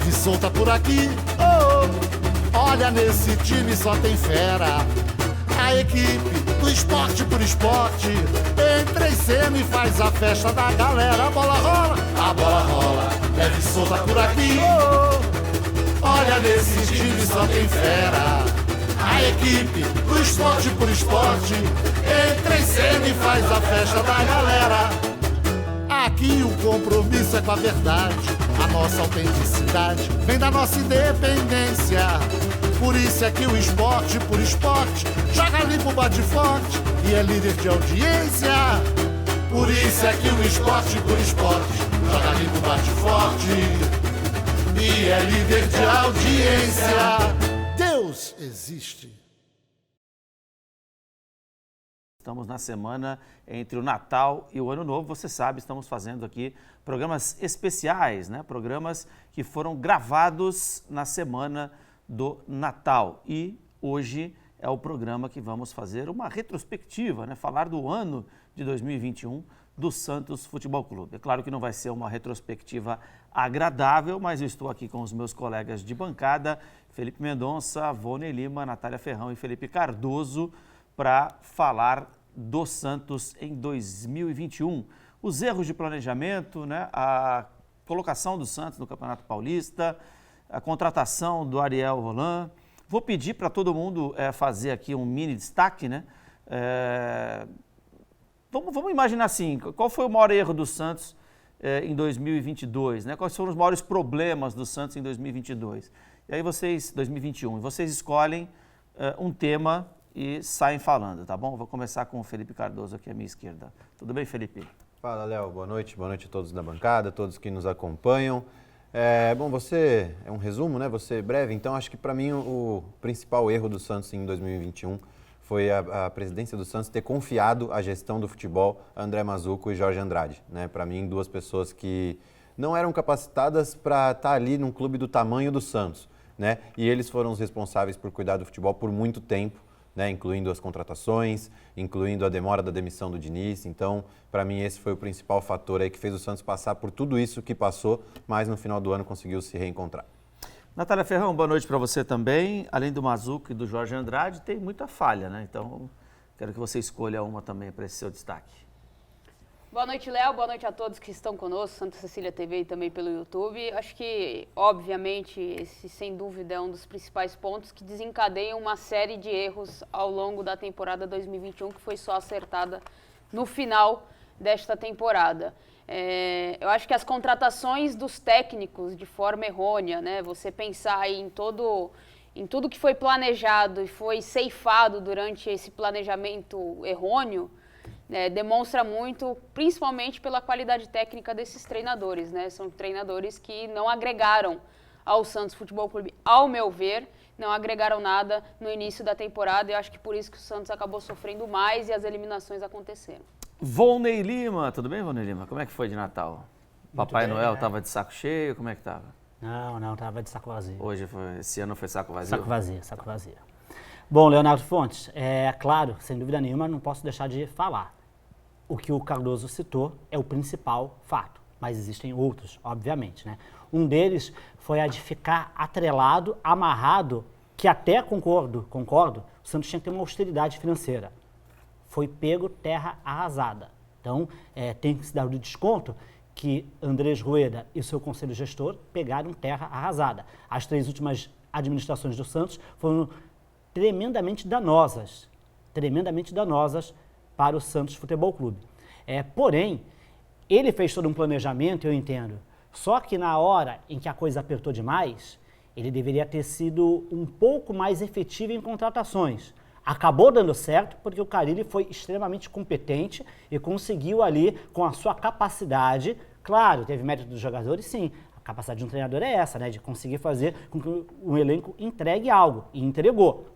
leve e solta por aqui. Oh, olha, nesse time só tem fera. A equipe do esporte por esporte entra em cena e faz a festa da galera. A bola rola, leve e solta por aqui. Oh, olha, nesse time só tem fera. A equipe do esporte por esporte entra em cena e faz a festa da galera. Aqui o compromisso é com a verdade. A nossa autenticidade vem da nossa independência. Por isso é que o esporte por esporte joga limpo, bate forte e é líder de audiência. Por isso é que o esporte por esporte joga limpo, bate forte e é líder de audiência. Deus existe. Estamos na semana entre o Natal e o Ano Novo. Você sabe, estamos fazendo aqui programas especiais, né? Programas que foram gravados na semana do Natal. E hoje é o programa que vamos fazer uma retrospectiva, né? Falar do ano de 2021 do Santos Futebol Clube. É claro que não vai ser uma retrospectiva agradável, mas eu estou aqui com os meus colegas de bancada, Felipe Mendonça, Vonei Lima, Natália Ferrão e Felipe Cardoso, para falar do Santos em 2021. Os erros de planejamento, né? A colocação do Santos no Campeonato Paulista, a contratação do Ariel Roland. Vou pedir para todo mundo fazer aqui um mini destaque, né? Vamos imaginar assim, qual foi o maior erro do Santos em 2022, né? Quais foram os maiores problemas do Santos em 2022? E aí 2021, vocês escolhem um tema e saem falando, tá bom? Vou começar com o Felipe Cardoso aqui à minha esquerda. Tudo bem, Felipe? Fala, Léo. Boa noite a todos da bancada, todos que nos acompanham. Bom, você é um resumo, né? Você breve, então acho que para mim o principal erro do Santos em 2021 foi a presidência do Santos ter confiado a gestão do futebol a André Mazzucco e Jorge Andrade, né? Para mim, duas pessoas que não eram capacitadas para estar ali num clube do tamanho do Santos, né? E eles foram os responsáveis por cuidar do futebol por muito tempo, né? Incluindo as contratações, incluindo a demora da demissão do Diniz. Então, para mim, esse foi o principal fator aí que fez o Santos passar por tudo isso que passou, mas no final do ano conseguiu se reencontrar. Natália Ferrão, boa noite para você também. Além do Mazzucco e do Jorge Andrade, tem muita falha, né? Então, quero que você escolha uma também para esse seu destaque. Boa noite, Léo. Boa noite a todos que estão conosco, Santa Cecília TV e também pelo YouTube. Acho que, obviamente, esse sem dúvida é um dos principais pontos que desencadeiam uma série de erros ao longo da temporada 2021, que foi só acertada no final desta temporada. Eu acho que as contratações dos técnicos de forma errônea, né? Você pensar aí em tudo que foi planejado e foi ceifado durante esse planejamento errôneo, demonstra muito, principalmente pela qualidade técnica desses treinadores, né? São treinadores que não agregaram ao Santos Futebol Clube, ao meu ver, não agregaram nada no início da temporada. Eu acho que por isso que o Santos acabou sofrendo mais e as eliminações aconteceram. Vonei Lima, tudo bem, Vonei Lima? Como é que foi de Natal? Papai Noel estava de saco cheio, como é que estava? Não, estava de saco vazio. Esse ano foi saco vazio? Saco vazio. Bom, Leonardo Fontes, claro, sem dúvida nenhuma, não posso deixar de falar. O que o Cardoso citou é o principal fato, mas existem outros, obviamente, né? Um deles foi a de ficar atrelado, amarrado, que até concordo, o Santos tinha que ter uma austeridade financeira. Foi pego terra arrasada. Então, tem que se dar o desconto que Andrés Rueda e o seu conselho gestor pegaram terra arrasada. As 3 últimas administrações do Santos foram tremendamente danosas para o Santos Futebol Clube. Porém, ele fez todo um planejamento, eu entendo, só que na hora em que a coisa apertou demais, ele deveria ter sido um pouco mais efetivo em contratações. Acabou dando certo porque o Carille foi extremamente competente e conseguiu ali, com a sua capacidade, claro, teve mérito dos jogadores, sim, a capacidade de um treinador é essa, né, de conseguir fazer com que o elenco entregue algo, e entregou.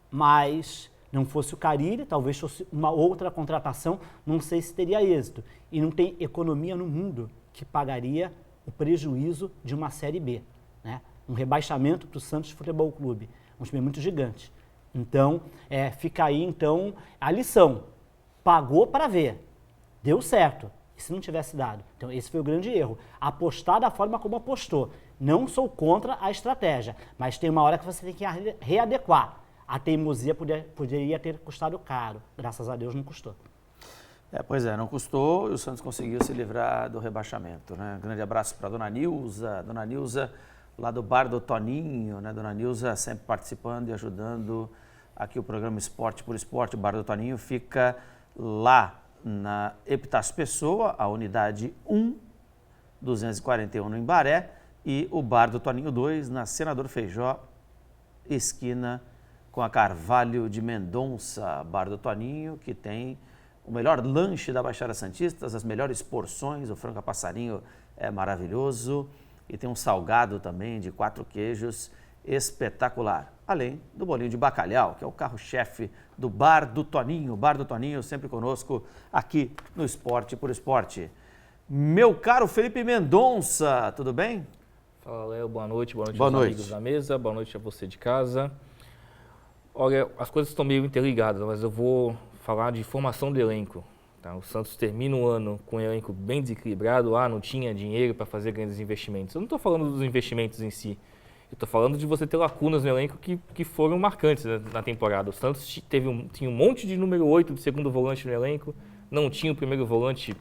Mas não fosse o Carille, talvez fosse uma outra contratação, não sei se teria êxito. E não tem economia no mundo que pagaria o prejuízo de uma Série B, né? Um rebaixamento para o Santos Futebol Clube, um time muito gigante. Então, fica aí, então, a lição. Pagou para ver, deu certo. E se não tivesse dado? Então, esse foi o grande erro. Apostar da forma como apostou. Não sou contra a estratégia, mas tem uma hora que você tem que readequar. A teimosia poderia ter custado caro. Graças a Deus não custou. Pois é, não custou e o Santos conseguiu se livrar do rebaixamento, né? Grande abraço para a Dona Nilza, lá do Bar do Toninho, né? Dona Nilza sempre participando e ajudando aqui o programa Esporte por Esporte. O Bar do Toninho fica lá na Epitácio Pessoa, a unidade 1, 241 no Embaré, e o Bar do Toninho 2, na Senador Feijó, esquina com a Carvalho de Mendonça. Bar do Toninho, que tem o melhor lanche da Baixada Santista, as melhores porções, o frango a passarinho é maravilhoso e tem um salgado também de 4 queijos espetacular. Além do bolinho de bacalhau, que é o carro-chefe do Bar do Toninho. Bar do Toninho sempre conosco aqui no Esporte por Esporte. Meu caro Felipe Mendonça, tudo bem? Fala, Léo, boa noite aos amigos da mesa, boa noite a você de casa. Olha, as coisas estão meio interligadas, mas eu vou falar de formação de elenco. Tá? O Santos termina o ano com um elenco bem desequilibrado, não tinha dinheiro para fazer grandes investimentos. Eu não estou falando dos investimentos em si, eu estou falando de você ter lacunas no elenco que foram marcantes na temporada. O Santos tinha um monte de número 8 de segundo volante no elenco, não tinha o primeiro volante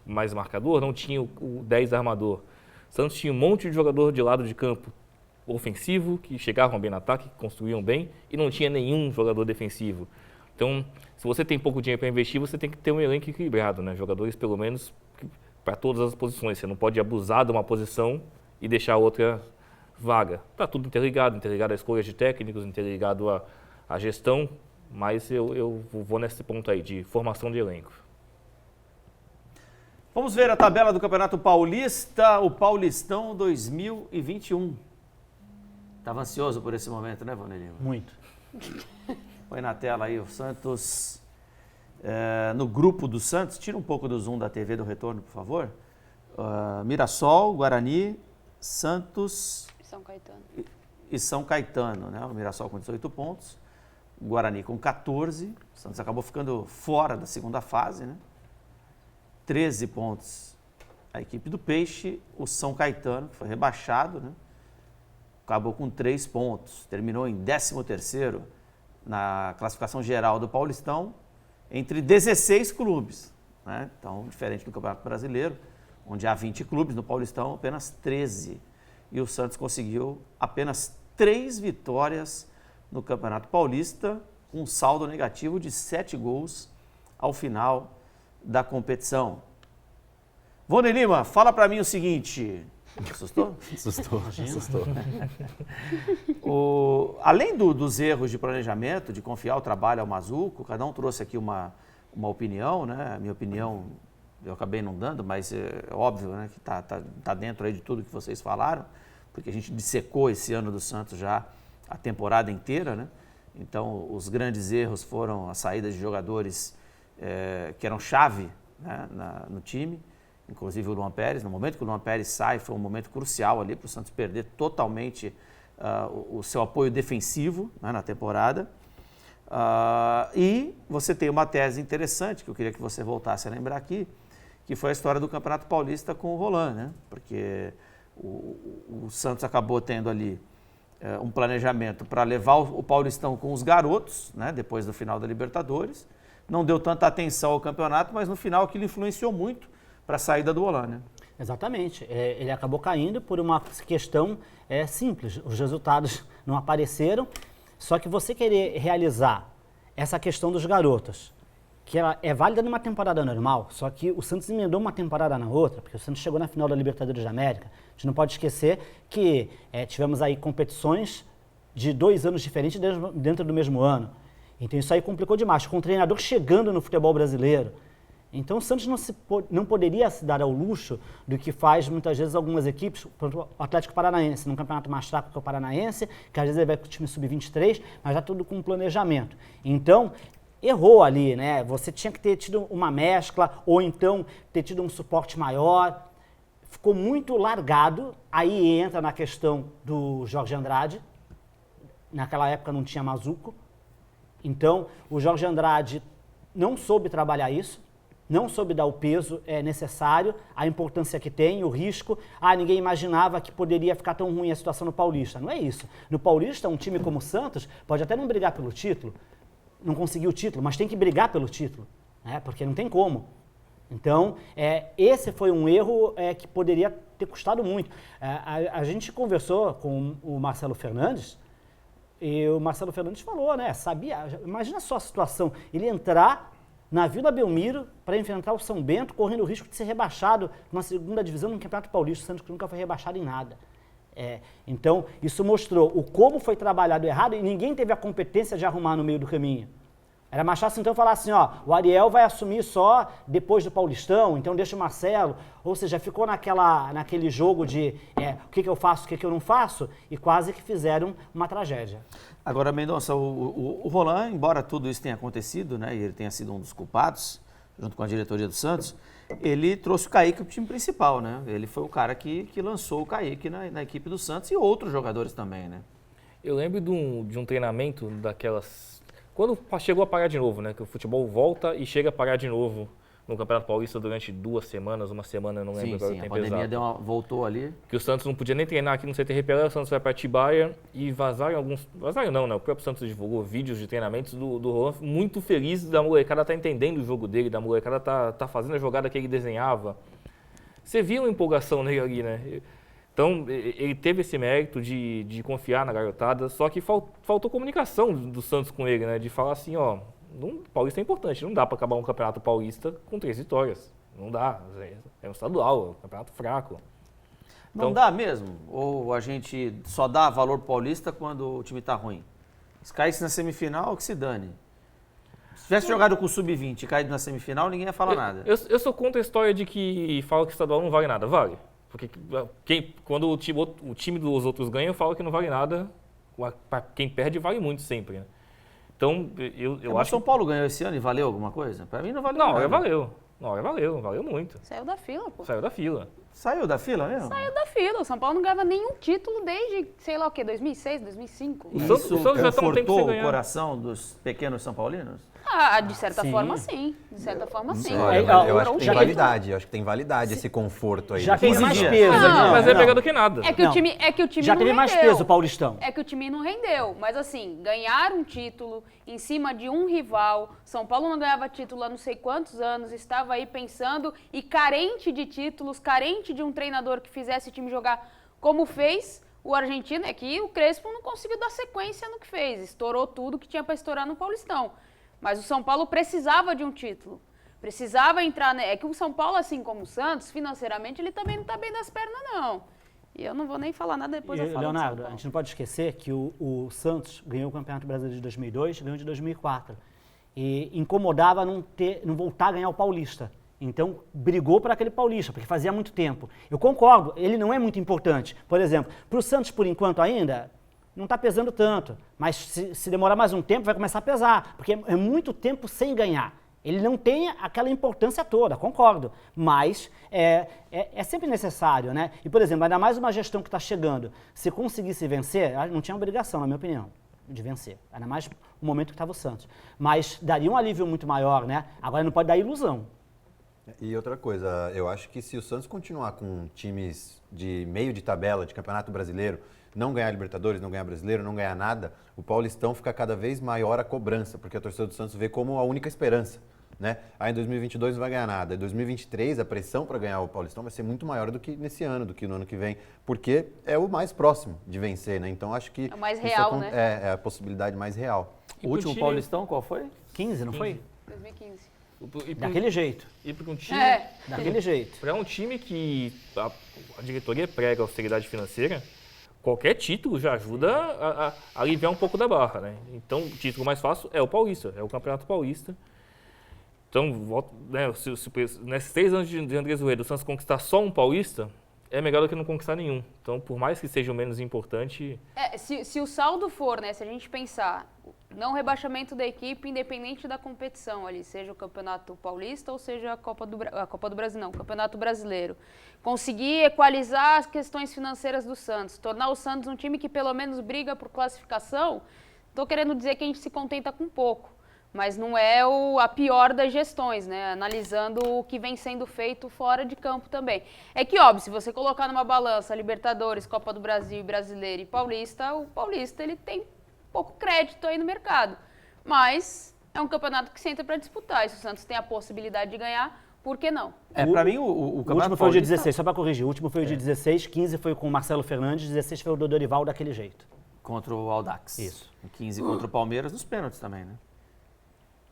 mais marcador, não tinha o 10 armador. O Santos tinha um monte de jogador de lado de campo ofensivo, que chegavam bem no ataque, que construíam bem, e não tinha nenhum jogador defensivo. Então, se você tem pouco dinheiro para investir, você tem que ter um elenco equilibrado, né? Jogadores, pelo menos, para todas as posições. Você não pode abusar de uma posição e deixar a outra vaga. Está tudo interligado à escolha de técnicos, interligado à gestão, mas eu vou nesse ponto aí, de formação de elenco. Vamos ver a tabela do Campeonato Paulista, o Paulistão 2021. Estava ansioso por esse momento, né, Vanderlei? Muito. Põe na tela aí o Santos, no grupo do Santos, tira um pouco do zoom da TV do retorno, por favor. Mirassol, Guarani, Santos e São Caetano, né? O Mirassol com 18 pontos, o Guarani com 14, o Santos acabou ficando fora da segunda fase, né? 13 pontos a equipe do Peixe, o São Caetano, que foi rebaixado, né? Acabou com 3 pontos, terminou em 13º na classificação geral do Paulistão, entre 16 clubes, né? Então, diferente do Campeonato Brasileiro, onde há 20 clubes, no Paulistão apenas 13. E o Santos conseguiu apenas 3 vitórias no Campeonato Paulista, com um saldo negativo de 7 gols ao final da competição. Vone Lima, fala para mim o seguinte... Assustou? Assustou. Além dos erros de planejamento, de confiar o trabalho ao Mazzuco, cada um trouxe aqui uma opinião, né? A minha opinião eu acabei não dando, mas é óbvio, né, que tá dentro aí de tudo que vocês falaram, porque a gente dissecou esse ano do Santos já a temporada inteira, né? Então, os grandes erros foram a saída de jogadores que eram chave, né, no time, inclusive o Luan Pérez. No momento que o Luan Pérez sai, foi um momento crucial ali para o Santos perder totalmente o seu apoio defensivo, né, na temporada. E você tem uma tese interessante, que eu queria que você voltasse a lembrar aqui, que foi a história do Campeonato Paulista com o Roland, né? Porque o Santos acabou tendo ali um planejamento para levar o Paulistão com os garotos, né, depois do final da Libertadores. Não deu tanta atenção ao campeonato, mas no final aquilo influenciou muito para a saída do Roland, né? Exatamente. Ele acabou caindo por uma questão simples. Os resultados não apareceram, só que você querer realizar essa questão dos garotos, que ela é válida numa temporada normal, só que o Santos emendou uma temporada na outra, porque o Santos chegou na final da Libertadores da América. A gente não pode esquecer que tivemos aí competições de 2 anos diferentes dentro do mesmo ano. Então isso aí complicou demais, com o treinador chegando no futebol brasileiro. Então o Santos não poderia se dar ao luxo do que faz muitas vezes algumas equipes, o Atlético Paranaense, num campeonato mais fraco que o Paranaense, que às vezes ele vai com o time sub-23, mas já tudo com planejamento. Então, errou ali, né? Você tinha que ter tido uma mescla, ou então ter tido um suporte maior. Ficou muito largado, aí entra na questão do Jorge Andrade. Naquela época não tinha Mazzuco. Então, o Jorge Andrade não soube trabalhar isso. não soube dar o peso necessário, a importância que tem, o risco. Ninguém imaginava que poderia ficar tão ruim a situação no Paulista. Não é isso. No Paulista, um time como o Santos pode até não brigar pelo título, não conseguir o título, mas tem que brigar pelo título, né? Porque não tem como. Então, esse foi um erro que poderia ter custado muito. A gente conversou com o Marcelo Fernandes, e o Marcelo Fernandes falou, né? Imagina só a situação, ele entrar na Vila Belmiro para enfrentar o São Bento, correndo o risco de ser rebaixado na segunda divisão no Campeonato Paulista, o Santos nunca foi rebaixado em nada. Então, isso mostrou o como foi trabalhado errado e ninguém teve a competência de arrumar no meio do caminho. Era mais fácil então falar assim, o Ariel vai assumir só depois do Paulistão, então deixa o Marcelo, ou seja, ficou naquele jogo de o que eu faço, o que eu não faço, e quase que fizeram uma tragédia. Agora, Mendonça, o Roland, embora tudo isso tenha acontecido, né, e ele tenha sido um dos culpados, junto com a diretoria do Santos, ele trouxe o Kaique para o time principal, né? Ele foi o cara que lançou o Kaique na equipe do Santos e outros jogadores também, né? Eu lembro de um treinamento daquelas... Quando chegou a parar de novo, né? Que o futebol volta e chega a parar de novo no Campeonato Paulista durante 2 semanas, uma semana, não lembro agora o tempo exato. A pandemia voltou ali. Que o Santos não podia nem treinar aqui no CT Pelé, o Santos vai para Atibaia e vazaram alguns... Vazaram não, né? O próprio Santos divulgou vídeos de treinamentos do Roland, muito feliz da molecada tá entendendo o jogo dele, da molecada tá fazendo a jogada que ele desenhava. Você viu a empolgação nele ali, né? Então, ele teve esse mérito de confiar na garotada, só que faltou comunicação do Santos com ele, né? De falar assim, o Paulista é importante, não dá para acabar um campeonato paulista com 3 vitórias. Não dá, é um estadual, é um campeonato fraco. Não dá mesmo? Ou a gente só dá valor paulista quando o time está ruim? Se caísse na semifinal, que se dane. Se tivesse jogado com o Sub-20 e caído na semifinal, ninguém ia falar nada. Eu sou contra a história de que fala que estadual não vale nada. Vale. Porque quando o time dos outros ganha, eu falo que não vale nada. Para quem perde, vale muito sempre, né? Então, eu acho... São Paulo ganhou esse ano e valeu alguma coisa? Para mim não valeu nada. Valeu muito. Saiu da fila, pô. Saiu da fila. Saiu da fila mesmo? Saiu da fila. O São Paulo não ganhava nenhum título desde, sei lá o quê, 2006, 2005. Isso confortou o coração dos pequenos São Paulinos? De certa forma, sim. De certa forma, sim. Eu acho que tem validade. Eu acho que tem validade esse conforto aí. Já tem mais peso. Mas é melhor do que nada. É que o time já não teve rendeu. mais peso o Paulistão. É que o time não rendeu. Mas assim, ganhar um título em cima de um rival. São Paulo não ganhava título há não sei quantos anos. Estava aí pensando e carente de títulos, carente de um treinador que fizesse o time jogar como fez. O argentino é que o Crespo não conseguiu dar sequência no que fez. Estourou tudo que tinha para estourar no Paulistão. Mas o São Paulo precisava de um título. Precisava entrar... É que o São Paulo, assim como o Santos, financeiramente, ele também não está bem das pernas, não. E eu não vou nem falar nada depois eu falo. Leonardo, a gente não pode esquecer que o Santos ganhou o Campeonato Brasileiro de 2002, ganhou de 2004. E incomodava não voltar a ganhar o Paulista. Então, brigou por aquele Paulista, porque fazia muito tempo. Eu concordo, ele não é muito importante. Por exemplo, para o Santos, por enquanto ainda... não está pesando tanto, mas se demorar mais um tempo vai começar a pesar, porque é muito tempo sem ganhar. Ele não tem aquela importância toda, concordo, mas é sempre necessário, né? E, por exemplo, ainda mais uma gestão que está chegando, se conseguisse vencer, não tinha obrigação, na minha opinião, de vencer, ainda mais o momento que estava o Santos, mas daria um alívio muito maior, né? Agora não pode dar ilusão. E outra coisa, eu acho que se o Santos continuar com times de meio de tabela, de Campeonato Brasileiro, não ganhar Libertadores, não ganhar Brasileiro, não ganhar nada, o Paulistão fica cada vez maior a cobrança, porque a torcida do Santos vê como a única esperança, né? Aí em 2022 não vai ganhar nada, em 2023 a pressão para ganhar o Paulistão vai ser muito maior do que nesse ano, do que no ano que vem, porque é o mais próximo de vencer, né? Então acho que... é o mais real, né? É a possibilidade mais real. O último Paulistão qual foi? 15, não foi? 2015. Daquele jeito. E para um time... daquele jeito. Para um time que a diretoria prega austeridade financeira, qualquer título já ajuda a aliviar um pouco da barra, né? Então, o título mais fácil é o Paulista, é o Campeonato Paulista. Então, nesses 3 anos de Andrés Rueda, o Santos conquistar só um Paulista, é melhor do que não conquistar nenhum. Então, por mais que seja o menos importante... Se o saldo for, né, se a gente pensar, não rebaixamento da equipe, independente da competição ali, seja o Campeonato Paulista ou seja a Copa do Brasil, não, o Campeonato Brasileiro. Conseguir equalizar as questões financeiras do Santos, tornar o Santos um time que pelo menos briga por classificação, estou querendo dizer que a gente se contenta com pouco. mas não é a pior das gestões, né? Analisando o que vem sendo feito fora de campo também. É que, óbvio, se você colocar numa balança Libertadores, Copa do Brasil, Brasileiro e Paulista, o Paulista ele tem pouco crédito aí no mercado. Mas é um campeonato que você entra para disputar. E se o Santos tem a possibilidade de ganhar, por que não? Para mim, o O Campeonato último foi o de Paulista... 16, só para corrigir. O último foi o de 16, 15 foi com o Marcelo Fernandes, 16 foi o do Dorival daquele jeito. Contra o Audax. Isso. 15 contra o Palmeiras, nos pênaltis também, né?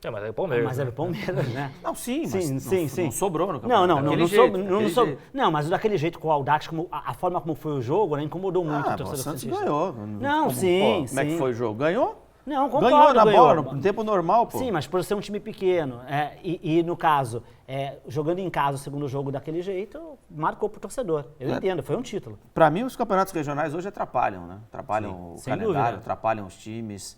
Mas era o Palmeiras. Mas era o Palmeiras, né? Não, sim, Sim, mas sim, não, sim. não sobrou no campeonato. Não, mas daquele jeito com o Audax, a forma como foi o jogo, né, incomodou muito o O torcedor Santos santista. ganhou. Não, sim, Como é que sim. foi o jogo? Ganhou? Não, concordo, Ganhou na ganhou. bola, no tempo normal, pô. Sim, mas por ser um time pequeno, e no caso, jogando em casa o segundo jogo daquele jeito, marcou pro torcedor. Eu entendo, foi um título. Pra mim, os campeonatos regionais hoje atrapalham, né? Atrapalham o sem calendário, dúvida. atrapalham os times.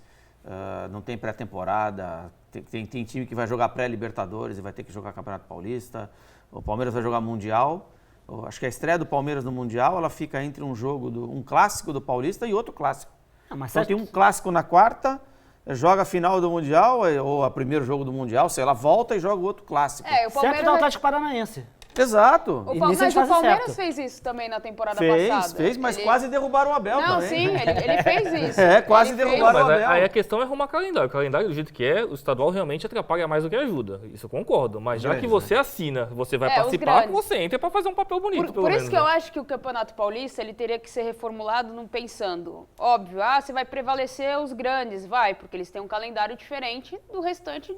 Não tem pré-temporada. Tem time que vai jogar pré-Libertadores e vai ter que jogar Campeonato Paulista. O Palmeiras vai jogar Mundial. Acho que a estreia do Palmeiras no Mundial, ela fica entre um clássico do Paulista e outro clássico. Mas Então tem um clássico na quarta, joga a final do Mundial, ou a primeiro jogo do Mundial, sei lá, volta e joga o outro clássico. O certo Palmeiras do Atlético Paranaense. Exato. E nisso Mas eles o fazem Palmeiras certo. fez isso também na temporada passada. Fez, mas Ele- quase derrubaram o Abel Não, também. sim, ele fez isso. Quase Ele fez- derrubaram o Mas Abel. aí a questão é arrumar calendário. O calendário, do jeito que é, o estadual realmente atrapalha mais do que ajuda. Isso eu concordo. Mas já que você assina, você vai os participar, grandes. você entra pra fazer um papel bonito, Por isso que eu acho que o Campeonato Paulista ele teria que ser reformulado não pensando, óbvio, você vai prevalecer os grandes, vai, porque eles têm um calendário diferente do restante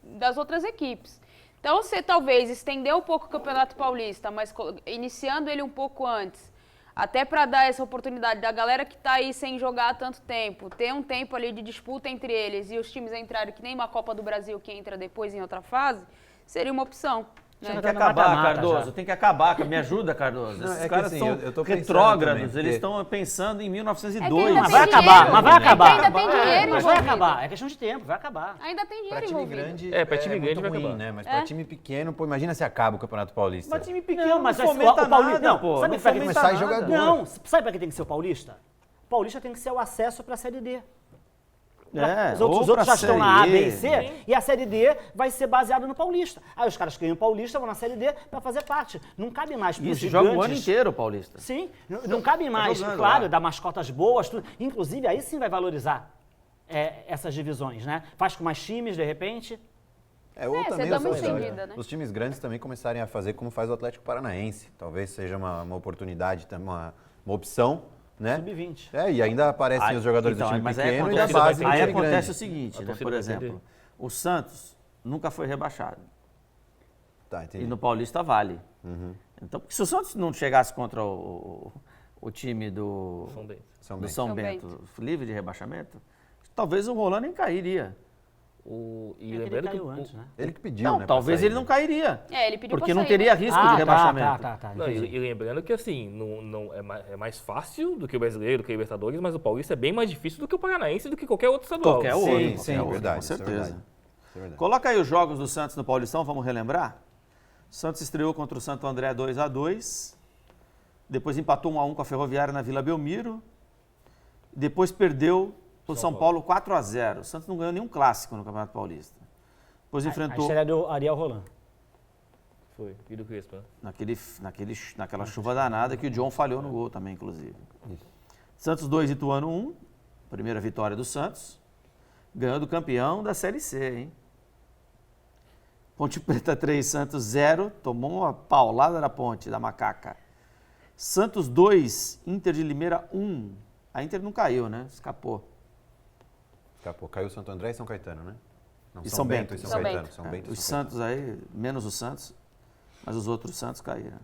das outras equipes. Então, você talvez estender um pouco o Campeonato Paulista, mas iniciando ele um pouco antes, até para dar essa oportunidade da galera que está aí sem jogar há tanto tempo, ter um tempo ali de disputa entre eles e os times entrarem que nem uma Copa do Brasil que entra depois em outra fase, seria uma opção. Né? Tem que no acabar, mata-mata Cardoso. já. Tem que acabar. Me ajuda, Cardoso. Não, Esses é que caras assim, são eu tô pensando retrógrados. também, Eles porque- estão pensando em 1902. ainda Mas tem vai dinheiro, acabar, mas vai né? acabar. Ainda tem dinheiro Mas vai envolvido. acabar, é questão de tempo, vai acabar. Ainda tem dinheiro Pra time envolvido. grande pra time grande muito vai ruim, acabar. né? Mas pra time pequeno, pô, imagina se acaba o Campeonato Paulista. Mas time pequeno Não, não, mas fomenta o Paulista, nada, não, pô. sabe Não pra que fomenta sai nada. jogador. Não, sabe para que tem que ser o Paulista? O Paulista tem que ser o acesso para a Série D. Os outros já estão na A, B e C, e a Série D vai ser baseada no Paulista. Aí os caras que ganham o Paulista vão na Série D para fazer parte. Não cabe mais para os Isso, gigantes. joga o ano inteiro, Paulista. Sim, não cabe mais, jogando claro, lá. dar mascotas boas, tudo. Inclusive, aí sim vai valorizar essas divisões, né? Faz com mais times, de repente. Ou você também dá os- uma os- estendida, né? os times grandes também começarem a fazer como faz o Atlético Paranaense. Talvez seja uma oportunidade, uma opção, né? Sub-20. E ainda aparecem os jogadores então, do time mas aí pequeno e a acontece, base do aí time acontece grande. o seguinte, A né? torcida Por vai exemplo, entender. o Santos nunca foi rebaixado. Tá, entendi. E no Paulista vale. Então, porque se o Santos não chegasse contra o time do São Bento. São do Bento. São São Bento livre de rebaixamento, talvez o Rolando nem cairia. E Ele lembrando que caiu antes, né? Ele que pediu, Não, né? talvez pra ele sair, não né? cairia. Ele pediu Porque pra não sair, teria né? risco de rebaixamento. Tá. Não, entendi. e lembrando que assim, não é mais fácil do que o brasileiro, do que o Libertadores, mas o Paulista é bem mais difícil do que o Paranaense e do que qualquer outro estadual. Qualquer Sim, outro. sim, qualquer outro, verdade, com isso é certeza. verdade. Isso é verdade. Coloca aí os jogos do Santos no Paulistão, vamos relembrar? O Santos estreou contra o Santo André 2-2, depois empatou 1-1 com a Ferroviária na Vila Belmiro, depois perdeu para o São Paulo 4-0. O Santos não ganhou nenhum clássico no Campeonato Paulista. Depois A enfrentou, estreia do Ariel Roland. Foi, e do Crespo, né? naquela chuva danada, que o John falhou no gol também, inclusive. Santos 2, Ituano 1, primeira vitória do Santos, ganhando o campeão da Série C, hein? Ponte Preta 3, Santos 0, tomou uma paulada da Ponte, da Macaca. Santos 2, Inter de Limeira 1. A Inter não caiu, né? Escapou. Escapou. Caiu Santo André e São Caetano, né? Não, E São Bento. e São São Caetano. Bento. São Bento e Os São Santos aí, menos o Santos, mas os outros Santos caíram.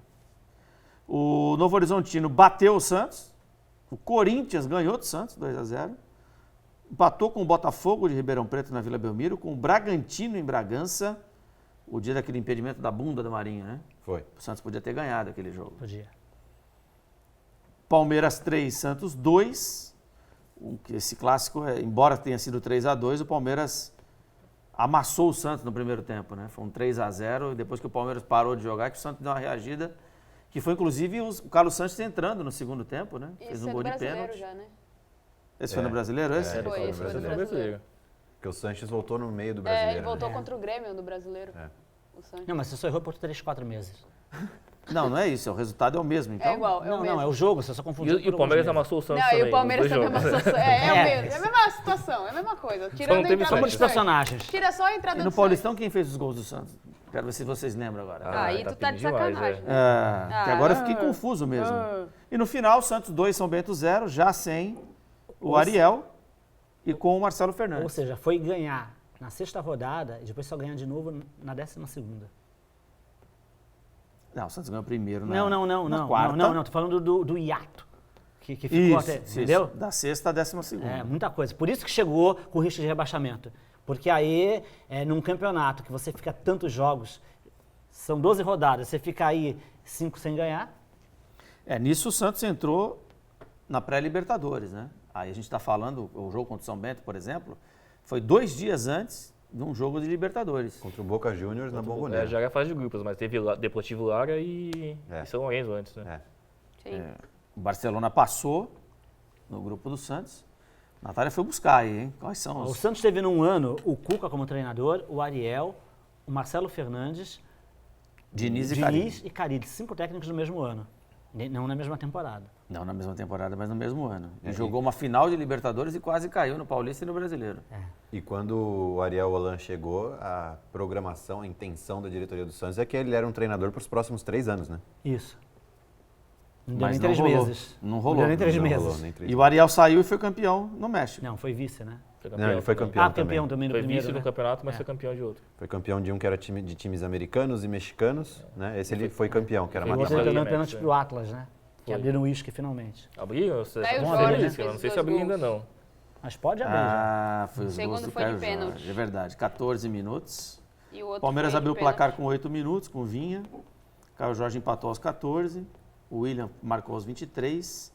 O Novo Horizontino bateu o Santos. O Corinthians ganhou do Santos, 2-0. Empatou com o Botafogo de Ribeirão Preto na Vila Belmiro, com o Bragantino em Bragança, o dia daquele impedimento da bunda do Marinho, né? Foi. O Santos podia ter ganhado aquele jogo. Podia. Palmeiras 3, Santos 2. Esse clássico, embora tenha sido 3-2, o Palmeiras amassou o Santos no primeiro tempo, né? Foi um 3-0 e depois que o Palmeiras parou de jogar, que o Santos deu uma reagida, que foi inclusive o Carlos Sanches entrando no segundo tempo, né? Fez Isso um é gol do de brasileiro pênalti. já, né? Esse foi no Brasileiro, esse? ele Foi, no esse foi do Brasileiro. brasileiro. Porque o Sanches voltou no meio do Brasileiro. Ele voltou né? contra o Grêmio do Brasileiro. O Sanches. Não, mas você só errou por 3, 4 meses. Não é isso, o resultado é o mesmo, então. É igual, Não, o mesmo. é o jogo, você só confundiu. E o Palmeiras amassou o Santos Não, também. e o Palmeiras nos dois também jogos. amassou. É o mesmo. É a mesma situação, é a mesma coisa. Tirando não a teve entrada Vamos do de Santos. personagens. Tira só a entrada E do no Santos. Paulistão, quem fez os gols do Santos? Quero ver se vocês lembram agora. Aí tu tá de pedindo demais, sacanagem. Que agora eu fiquei confuso mesmo. E no final, Santos 2, São Bento 0, já sem o Ariel e com o Marcelo Ou Fernandes. seja, foi ganhar na 6ª rodada e depois só ganhar de novo na 12ª. Não, o Santos ganhou primeiro na Não, quarta. não, tô falando do hiato. Que ficou até, entendeu? Da 6ª à 12ª. É, muita coisa. Por isso que chegou com risco de rebaixamento. Porque aí, num campeonato que você fica tantos jogos, são 12 rodadas, você fica aí 5 sem ganhar. Nisso o Santos entrou na pré-Libertadores, né? Aí a gente está falando, o jogo contra o São Bento, por exemplo, foi 2 dias antes de um jogo de Libertadores. Contra o Boca Juniors na Bombonera. Já era fase de grupos, mas teve Deportivo Lara e São Lourenço antes, né? Sim. O Barcelona passou no grupo do Santos. A Natália foi buscar aí, hein? Quais são O os... Santos teve num ano o Cuca como treinador, o Ariel, o Marcelo Fernandes, Diniz e Diniz e Carille, 5 técnicos no mesmo ano, não na mesma temporada. Não na mesma temporada, mas no mesmo ano. E jogou uma final de Libertadores e quase caiu no Paulista e no Brasileiro. E quando o Ariel Holan chegou, a programação, a intenção da diretoria do Santos é que ele era um treinador para os próximos 3 anos, né? Isso. Não deu Mas nem 3 rolou. meses. Não rolou. Não deu nem 3 Não meses. rolou nem 3 E o Ariel saiu e foi campeão no México. Não, foi vice, né? Não, ele foi campeão também. Campeão também no Foi primeiro, vice né? no campeonato, mas foi campeão de outro. Foi campeão de um que era de times americanos e mexicanos, né? Esse ele foi campeão, que era E o outro mata-mata. também Maria, pênalti né? pro Atlas, né? Que Foi. abriram o uísque finalmente. Abriu? Aí o Vamos Jorge ver, né? fez Eu não os sei se 2 abriu gols. ainda não. Mas pode abrir já. Foi os Segundo gols do foi de Caio pênalti. Jorge. É verdade, 14 minutos. E o outro Palmeiras foi de abriu o pênalti. placar com 8 minutos, com Vinha. Caio Jorge empatou aos 14. O William marcou aos 23.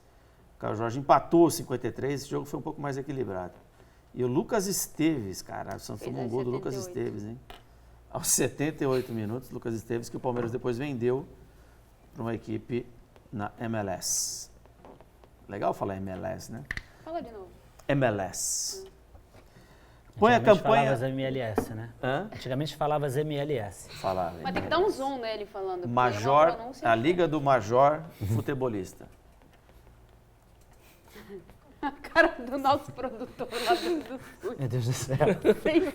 Caio Jorge empatou aos 53. Esse jogo foi um pouco mais equilibrado. E o Lucas Esteves, cara, o Santos Fez tomou um aos gol do Lucas 78. Esteves, hein? Aos 78 minutos, Lucas Esteves, que o Palmeiras depois vendeu para uma equipe na MLS. Legal falar MLS, né? Fala de novo. MLS. Põe a Antigamente campanha... falavas MLS, né? Hã? Antigamente falavas MLS. Falar. Mas tem que dar um zoom nele falando. porque é uma Major, pronúncia a Liga do Major Futebolista. A cara do nosso produtor lá do sul. Meu Deus do céu.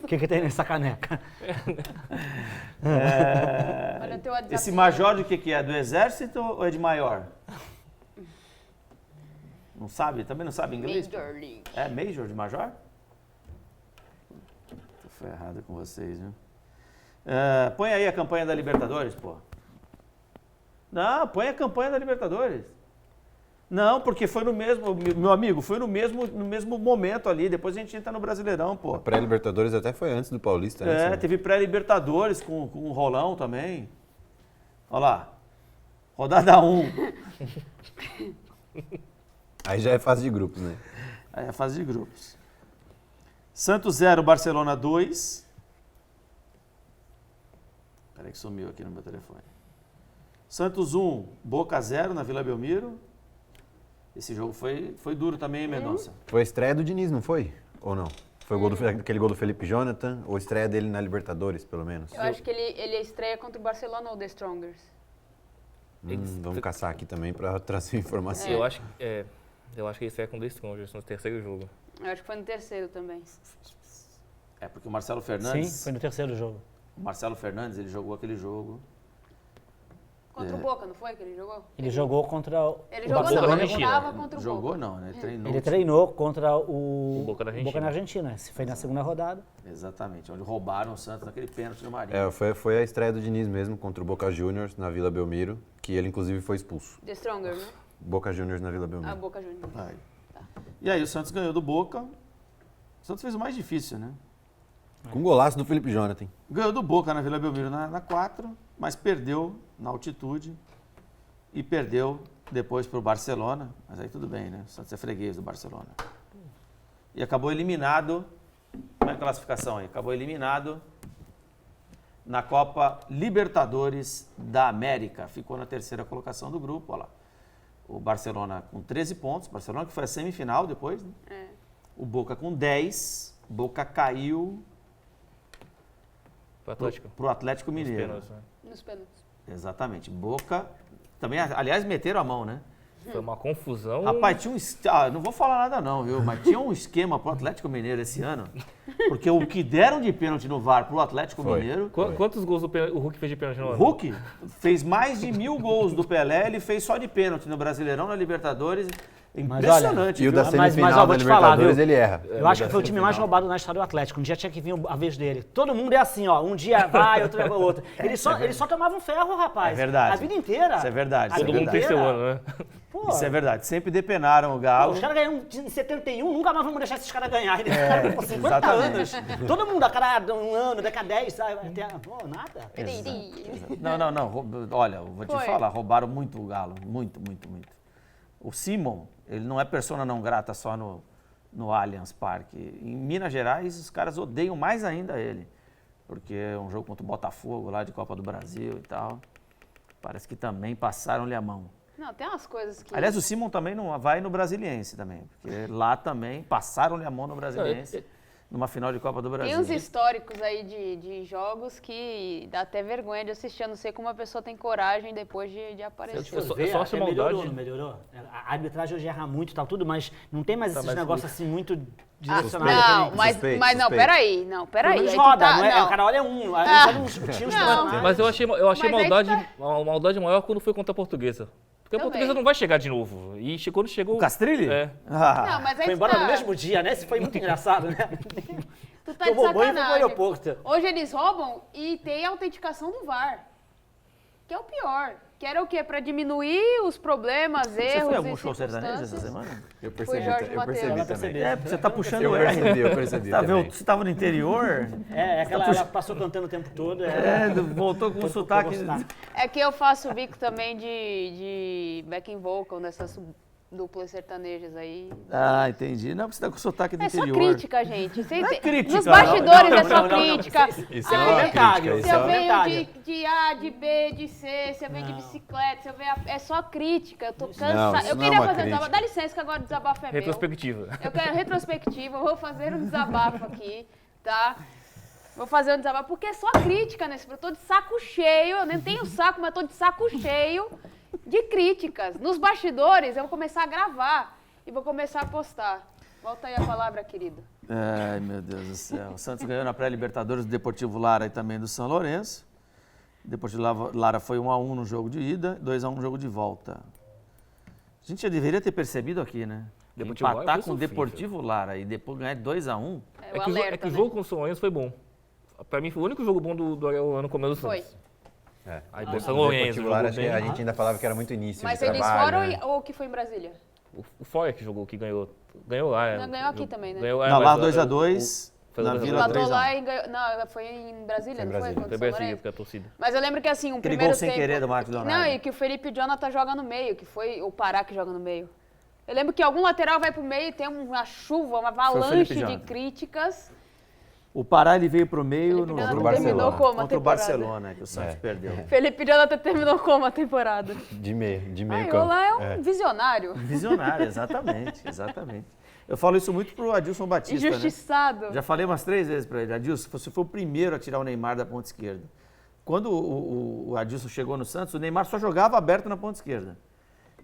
O que tem nessa caneca? Olha o teu WhatsApp. Esse major de que é? Do Exército ou é de maior? Não sabe? Também não sabe inglês? pô? Major League. É Major de Major? Tô ferrado com vocês, viu? Põe aí a campanha da Libertadores, pô. Não, põe a campanha da Libertadores. Não, porque foi no mesmo, meu amigo, foi no mesmo momento ali. Depois a gente entra no Brasileirão, pô. A pré-Libertadores até foi antes do Paulista, né? Teve pré-Libertadores com o Rolão também. Olha lá. Rodada 1. Aí já é fase de grupos, né? Aí é a fase de grupos. Santos 0, Barcelona 2. Peraí que sumiu aqui no meu telefone. Santos 1, Boca 0 na Vila Belmiro. Esse jogo foi duro também, hein, Mendonça? Foi a estreia do Diniz, não foi? Ou não? Foi aquele gol do Felipe Jonathan, ou a estreia dele na Libertadores, pelo menos? Eu acho que ele estreia contra o Barcelona ou The Strongers. Vamos caçar aqui também para trazer informação. Eu acho que ele estreia com o The Strongers no terceiro jogo. Eu acho que foi no terceiro também. É porque o Marcelo Fernandes... Sim, foi no terceiro jogo. O Marcelo Fernandes, ele jogou aquele jogo. Contra o Boca, não foi que ele jogou? Ele jogou contra Ele o jogou Barcelona. não, ele Argentina. estava contra o Jogou Boca. não, né? Ele treinou. Ele treinou contra o Boca da Argentina. na Argentina. Esse foi na segunda rodada. Exatamente, onde roubaram o Santos naquele pênalti no Marinho. Foi a estreia do Diniz mesmo contra o Boca Juniors na Vila Belmiro, que ele inclusive foi expulso. The Strongers, né? Boca Juniors na Vila Belmiro. Ah, Boca Juniors. Aí. E aí o Santos ganhou do Boca. O Santos fez o mais difícil, né? Com um golaço do Felipe Jonathan. Ganhou do Boca na Vila Belmiro na 4, mas perdeu na altitude e perdeu depois para o Barcelona. Mas aí tudo bem, né? O Santos é freguês do Barcelona. E acabou eliminado. Como é a classificação aí? Acabou eliminado na Copa Libertadores da América. Ficou na terceira colocação do grupo, olha lá. O Barcelona com 13 pontos. O Barcelona que foi a semifinal depois, né? É. O Boca com 10. Boca caiu pro Atlético Mineiro. Nos pênaltis. Exatamente. Boca também, aliás, meteram a mão, né? Foi uma confusão. Rapaz, tinha não vou falar nada não, viu? Mas tinha um esquema pro Atlético Mineiro esse ano, porque o que deram de pênalti no VAR pro Atlético Mineiro... Quantos gols o Hulk fez de pênalti no ano? O Hulk fez mais de 1000 gols do Pelé, ele fez só de pênalti no Brasileirão, na Libertadores. Impressionante. E o da Mas, semifinal vou da te falar, Libertadores viu? ele erra. Eu acho que foi o time mais roubado na história do Atlético. Um dia tinha que vir a vez dele. Todo mundo é assim, ó. Um dia vai, outro leva o outro. Ele só tomava um ferro, rapaz. É verdade. A vida inteira. Isso é verdade. Todo mundo tem seu ano, né? Pô, Isso é verdade. Sempre depenaram o Galo. os caras ganharam em 71, nunca mais vamos deixar esses caras ganharem. Eles ficaram por 50 exatamente. anos. Todo mundo, a cada um ano, daqui a 10, sabe? Pô, nada. Não. Olha, eu vou te Foi. falar, roubaram muito o Galo. Muito. O Simon, ele não é persona não grata só no Allianz Parque. Em Minas Gerais, os caras odeiam mais ainda ele. Porque é um jogo contra o Botafogo, lá de Copa do Brasil e tal. Parece que também passaram-lhe a mão. Não, tem umas coisas que... Aliás, o Simon também não vai no Brasiliense também. Porque lá também passaram-lhe a mão no Brasiliense. Numa final de Copa do Brasil. Tem uns históricos aí de jogos que dá até vergonha de assistir. Eu não sei como a pessoa tem coragem depois de aparecer. É só essa maldade. Melhorou. A arbitragem hoje erra muito e tal, tudo, mas não tem mais esses mas negócios assim muito direcionados. Não, mas não, suspeito. peraí. Pelo Aí menos que roda, tá, não é? não. O cara olha um, aí Ah. olha uns tios Não. profissionais. Mas eu achei Mas aí maldade, que uma maldade maior quando foi contra a Portuguesa. Porque a Também. Portuguesa não vai chegar de novo. E quando chegou... O Castrilli? É. Ah, Não, mas aí Foi que embora tá. no mesmo dia, né? Isso foi muito engraçado, né? Tu tá de Tomou banho e foi pro sacanagem. aeroporto. Hoje eles roubam e tem a autenticação do VAR. Que é o pior. Que era o quê? Pra diminuir os problemas, você erros foi a e algum show sertanejo essa circunstâncias. semana? Eu Foi percebi, Jorge eu Mateus. percebi Ela também. percebeu. É, porque você tá puxando Eu R. percebi Tá também. vendo? Você tava no interior? Ela passou cantando o tempo todo. Voltou com um sotaque. É que eu faço bico também de backing vocal nessas duplas sertanejas aí. Ah, entendi. Não, porque você tá com sotaque do É só interior. crítica, gente. Você Não é entende? crítica, Nos bastidores não, é só não, crítica. Isso é não é comentário. crítica, Se isso eu é venho comentário. de A, de B, de C, se eu venho de bicicleta, se eu venho... É só crítica, eu tô Não, cansada. isso Eu não é queria uma fazer crítica. desabafo. Dá licença que agora o desabafo é meu. Retrospectiva. Eu quero retrospectiva, eu vou fazer um desabafo aqui, tá? Vou fazer um desabafo, porque é só crítica nesse... Eu tô de saco cheio, eu nem tenho saco, mas tô de saco cheio de críticas. Nos bastidores, eu vou começar a gravar e vou começar a postar. Volta aí a palavra, querido. Ai, meu Deus do céu. O Santos ganhou na pré-Libertadores do Deportivo Lara e também do São Lourenço. O Deportivo Lara foi 1-1 no jogo de ida, 2-1 no jogo de volta. A gente já deveria ter percebido aqui, né? Deportivo Lara Empatar foi com o sofrível. Deportivo Lara e depois ganhar 2-1. É o É que alerta, o né? jogo com o São Lourenço foi bom. Pra mim foi o único jogo bom do ano como do Foi. Santos. É. Aí O do São Lourenço Deportivo Lara, jogou bem. a gente ainda falava que era muito início Mas de eles trabalho. foram né? ou que foi em Brasília? O Fora que jogou, que ganhou. Ganhou lá. Não, ganhou aqui também, né? Ganhou, Na mas Lá o- 2-2, foi na 2-2. Vila Empatou 3-1. lá e ganhou... Não, foi em Brasília, Foi em não foi? Brasília. Contra Foi o São Brasília, Lourenço? porque a torcida. Mas eu lembro que assim, um Aquele primeiro gol sem tempo... querer do Marcos Leonardo. Não, e que o Felipe Jonathan joga no meio, que foi o Pará que joga no meio. Eu lembro que algum lateral vai pro meio e tem uma chuva, uma avalanche Felipe de Jonathan. críticas. O Pará ele veio pro meio Felipe no Jonathan jogo Barcelona. terminou como a contra o temporada? Barcelona, que o Santos perdeu. Felipe Jonathan terminou como a temporada? De meio Ai, campo. Olá é um visionário. Visionário, exatamente. Eu falo isso muito pro Adilson Batista, né? Injustiçado. Já falei umas 3 vezes para ele, Adilson, você foi o primeiro a tirar o Neymar da ponta esquerda. Quando o Adilson chegou no Santos, o Neymar só jogava aberto na ponta esquerda.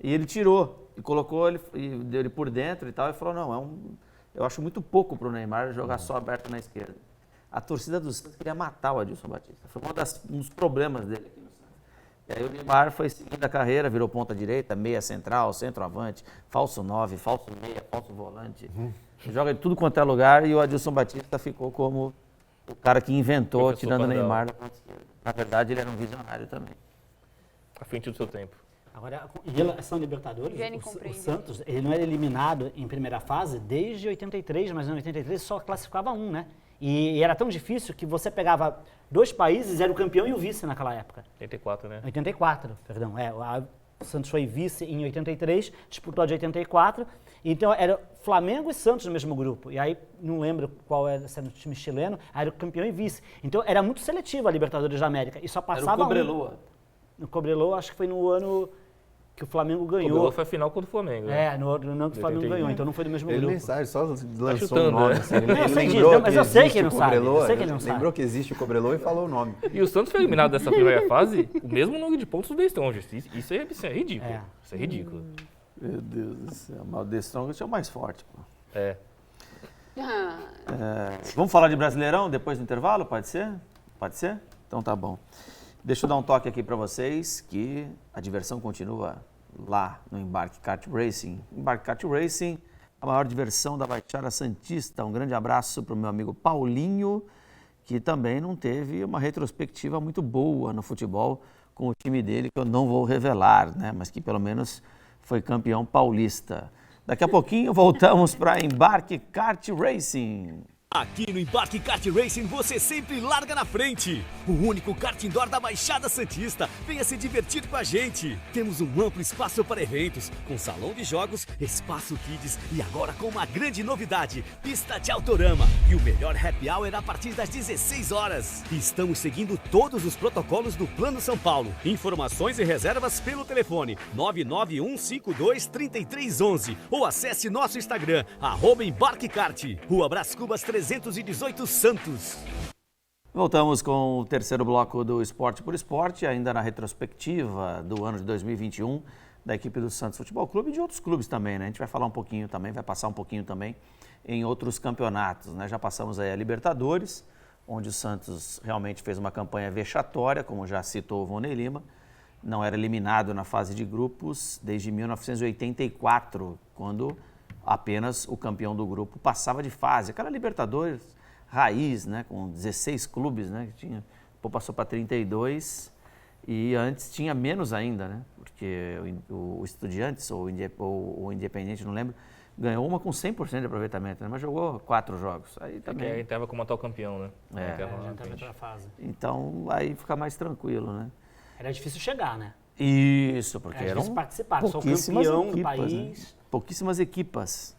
E ele tirou e colocou ele, e deu ele por dentro e tal, e falou, não, eu acho muito pouco pro Neymar jogar só aberto na esquerda. A torcida do Santos queria matar o Adilson Batista. Foi um dos problemas dele aqui no Santos. E aí o Neymar foi seguindo a carreira, virou ponta direita, meia central, centroavante, falso 9, falso meia, falso volante. Joga de tudo quanto é lugar e o Adilson Batista ficou como o cara que inventou, Professor tirando o Pardal. Neymar da ponta esquerda. Na verdade, ele era um visionário também. À frente do seu tempo. Agora, em relação à Libertadores, Gene o compreende. Santos, ele não era eliminado em primeira fase desde 83, mas em 83 só classificava um, né? E era tão difícil que você pegava 2 países, era o campeão e o vice naquela época. 84, né? 84, perdão. O Santos foi vice em 83, disputou a de 84. Então era Flamengo e Santos no mesmo grupo. E aí, não lembro qual era, se era o time chileno, aí era o campeão e vice. Então era muito seletivo a Libertadores da América. E só Era passava o Cobreloa. No Cobreloa, acho que foi no ano que o Flamengo O ganhou. Cobreloa foi a final contra o Flamengo. No outro não, que o Flamengo ganhou, então não foi do mesmo Ele grupo. nem sabe, só lançou chutando, o nome. né? Assim, ele Eu sei lembrou disso, mas eu sei existe que ele o não sabe, eu Cobreloa, sei que ele não lembrou sabe. que existe o Cobreloa e falou o nome. E o Santos foi eliminado dessa primeira fase, o mesmo número de pontos do The Strongest. Isso é ridículo. É. Isso é ridículo. Meu Deus do céu, mas o The Strongest é o mais forte, pô. É. Vamos falar de Brasileirão depois do intervalo? Pode ser? Pode ser? Então tá bom. Deixa eu dar um toque aqui para vocês que a diversão continua lá no Embarque Kart Racing. Embarque Kart Racing, a maior diversão da Baixada Santista. Um grande abraço para o meu amigo Paulinho, que também não teve uma retrospectiva muito boa no futebol com o time dele, que eu não vou revelar, né? Mas que pelo menos foi campeão paulista. Daqui a pouquinho voltamos para Embarque Kart Racing. Aqui no Embarque Kart Racing você sempre larga na frente. O único kart indoor da Baixada Santista. Venha se divertir com a gente. Temos um amplo espaço para eventos, com salão de jogos, espaço kids e agora com uma grande novidade, pista de autorama. E o melhor happy hour a partir das 16 horas. Estamos seguindo todos os protocolos do Plano São Paulo. Informações e reservas pelo telefone 991523311 ou acesse nosso Instagram, @embarquekart. Rua Brás Cubas 318 Santos. Voltamos com o terceiro bloco do Esporte por Esporte, ainda na retrospectiva do ano de 2021 da equipe do Santos Futebol Clube e de outros clubes também, né? A gente vai falar um pouquinho também, vai passar um pouquinho também em outros campeonatos, né? Já passamos aí a Libertadores, onde o Santos realmente fez uma campanha vexatória, como já citou o Vonei Lima, não era eliminado na fase de grupos desde 1984, quando apenas o campeão do grupo passava de fase. Aquela Libertadores raiz, né, com 16 clubes, né, que tinha, depois passou para 32 e antes tinha menos ainda, né, porque o Estudiantes ou o Independiente, não lembro, ganhou uma com 100% de aproveitamento, né, mas jogou 4 jogos. Aí também Aí tava como atual campeão, né? Já estava outra fase. Então aí fica mais tranquilo, né. Era difícil chegar, né? Isso, porque Era eram difícil participar, sou pouquíssimas campeão do equipas, país. né? Pouquíssimas equipas.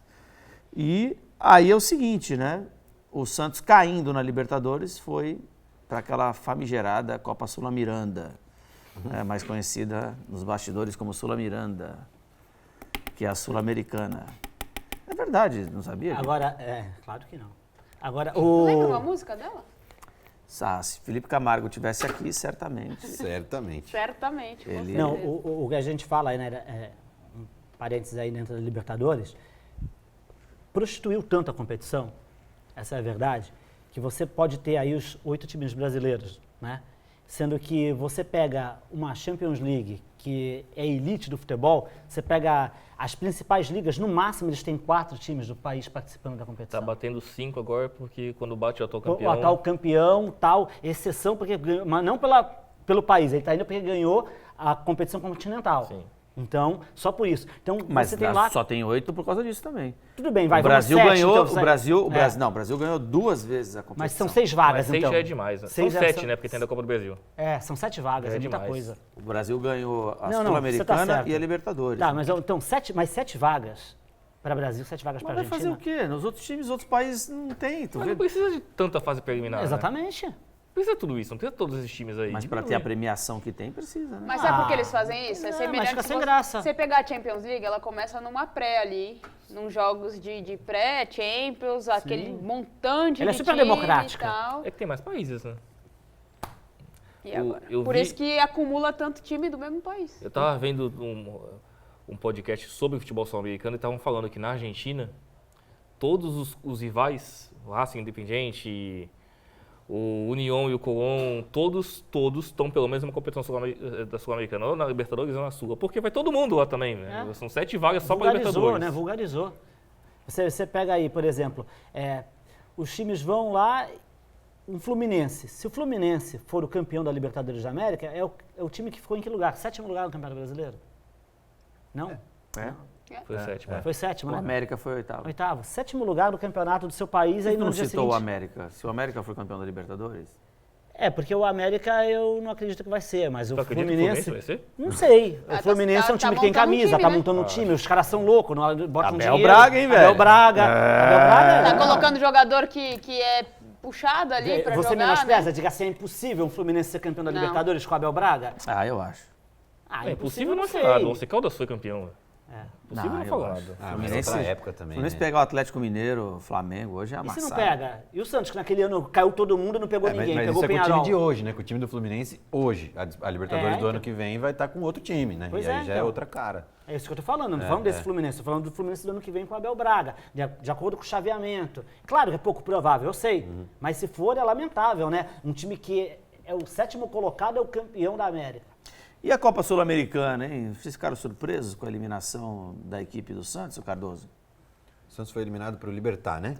E aí é o seguinte, né? O Santos caindo na Libertadores foi para aquela famigerada Copa Sula Miranda, mais conhecida nos bastidores como Sula Miranda, que é a Sul-Americana. É verdade, não sabia? Agora, claro que não. Agora, Lembra uma música dela? Se Felipe Camargo tivesse aqui, certamente. Certamente. Certamente. com Ele- Não, certeza. o que a gente fala aí, né, um parênteses aí dentro da Libertadores, prostituiu tanto a competição, essa é a verdade, que você pode ter aí os 8 times brasileiros, né? Sendo que você pega uma Champions League, que é elite do futebol, você pega as principais ligas, no máximo eles têm 4 times do país participando da competição. Tá batendo 5 agora, porque quando bate o atual O campeão... atual campeão, exceção, porque ganhou, mas não pelo país, ele está indo porque ganhou a competição continental. Sim. Então, só por isso. Então, Mas você tem lá... só tem 8 por causa disso também. Tudo bem, vai, O Brasil vamos 7, ganhou, então, o sai- Brasil, É. não, o Brasil ganhou 2 vezes a competição. Mas são 6 vagas, Mas 6 então. já é demais, né? São 6 7, né? Porque tem da Copa do Brasil. São 7 vagas, Já é é muita demais. coisa. O Brasil ganhou a Não, você tá Sul-Americana certo. e a Libertadores. Tá, mas então, 7 vagas para Brasil, 7 vagas para Mas vai Argentina. fazer o quê? Nos outros times, outros países não tem, tu Mas vê? não precisa de tanta fase preliminar, né? Exatamente. Precisa de tudo isso, não precisa de todos esses times aí. Mas para ter a premiação que tem, precisa, né? Mas sabe por que eles fazem isso? É mas semelhante fica se sem você- graça. Você pegar a Champions League, ela começa numa pré ali, num jogos de pré-Champions, aquele montante Ela é de super time democrática. e tal. É que tem mais países, né? E agora? eu Por vi- isso que acumula tanto time do mesmo país. Eu tava vendo um podcast sobre futebol sul-americano e estavam falando que na Argentina, todos os rivais, o Racing Independiente, o União e o Colón, todos estão pelo menos numa competição da Sul-Americana, ou na Libertadores ou na Sula, porque vai todo mundo lá também, né? São 7 vagas só para Vulgarizou, Libertadores. né? Vulgarizou. Você pega aí, por exemplo, os times vão lá, um Fluminense. Se o Fluminense for o campeão da Libertadores da América, é o time que ficou em que lugar? 7º lugar no Campeonato Brasileiro? Não? É. Foi 7, Foi 7º, O né? América foi 8º. 8º. 7º lugar no campeonato do seu país, aí Por que no não dia citou seguinte... o América? Se o América for campeão da Libertadores? Porque o América eu não acredito que vai ser, mas o Tu acredita que o Fluminense... vai ser? Não sei. Ah, O Fluminense é um tá time que tem montando um camisa, time, tá né? montando um time, os caras são loucos, botam Abel dinheiro. Braga, hein, velho? Abel Braga. Abel Braga... Tá colocando jogador que é puxado ali pra Você jogar, menospreza, né? diga assim, é impossível um Fluminense ser campeão da Não. Libertadores com o Abel Braga? Ah, eu acho. É impossível não falar nada. O Once Caldas foi campeão. Possível não falar nada. Mas outra época também. Fluminense pegar o Atlético Mineiro, o Flamengo, hoje é E amassado. se não pega? E o Santos, que naquele ano caiu todo mundo e não pegou ninguém, mas pegou isso o é com o Peñarol. time de hoje, né? Com o time do Fluminense hoje. A Libertadores do ano então. que vem vai estar com outro time, né? Pois e aí é, já é então. outra cara. É isso que eu tô falando, não tô falando desse Fluminense, tô falando do Fluminense do ano que vem com o Abel Braga, de acordo com o chaveamento. Claro que é pouco provável, eu sei, mas se for é lamentável, né? Um time que é o 7º colocado é o campeão da América. E a Copa Sul-Americana, hein? Vocês ficaram surpresos com a eliminação da equipe do Santos, o Cardoso? O Santos foi eliminado para o Libertad, né?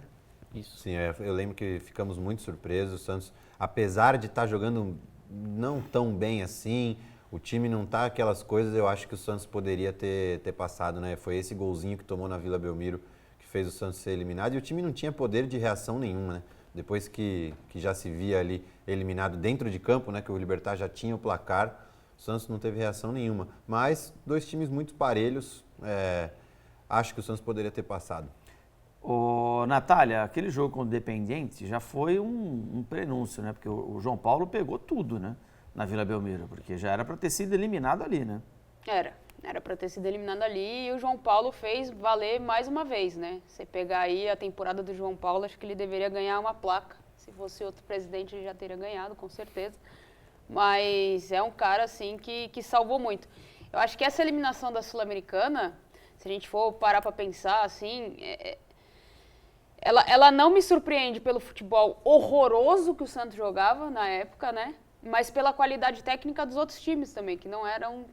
Isso. Sim, eu lembro que ficamos muito surpresos. O Santos, apesar de estar jogando não tão bem assim, o time não tá aquelas coisas, eu acho que o Santos poderia ter passado, né? Foi esse golzinho que tomou na Vila Belmiro que fez o Santos ser eliminado e o time não tinha poder de reação nenhuma, né? Depois que já se via ali eliminado dentro de campo, né? Que o Libertad já tinha o placar, o Santos não teve reação nenhuma. Mas 2 times muito parelhos, acho que o Santos poderia ter passado. Ô, Natália, aquele jogo com o Independiente já foi um prenúncio, né? Porque o João Paulo pegou tudo, né? Na Vila Belmiro, porque já era para ter sido eliminado ali, né? Era para ter sido eliminado ali e o João Paulo fez valer mais uma vez, né? Você pegar aí a temporada do João Paulo, acho que ele deveria ganhar uma placa. Se fosse outro presidente, ele já teria ganhado, com certeza. Mas é um cara, assim, que salvou muito. Eu acho que essa eliminação da Sul-Americana, se a gente for parar para pensar, assim, ela não me surpreende pelo futebol horroroso que o Santos jogava na época, né? Mas pela qualidade técnica dos outros times também, que não eram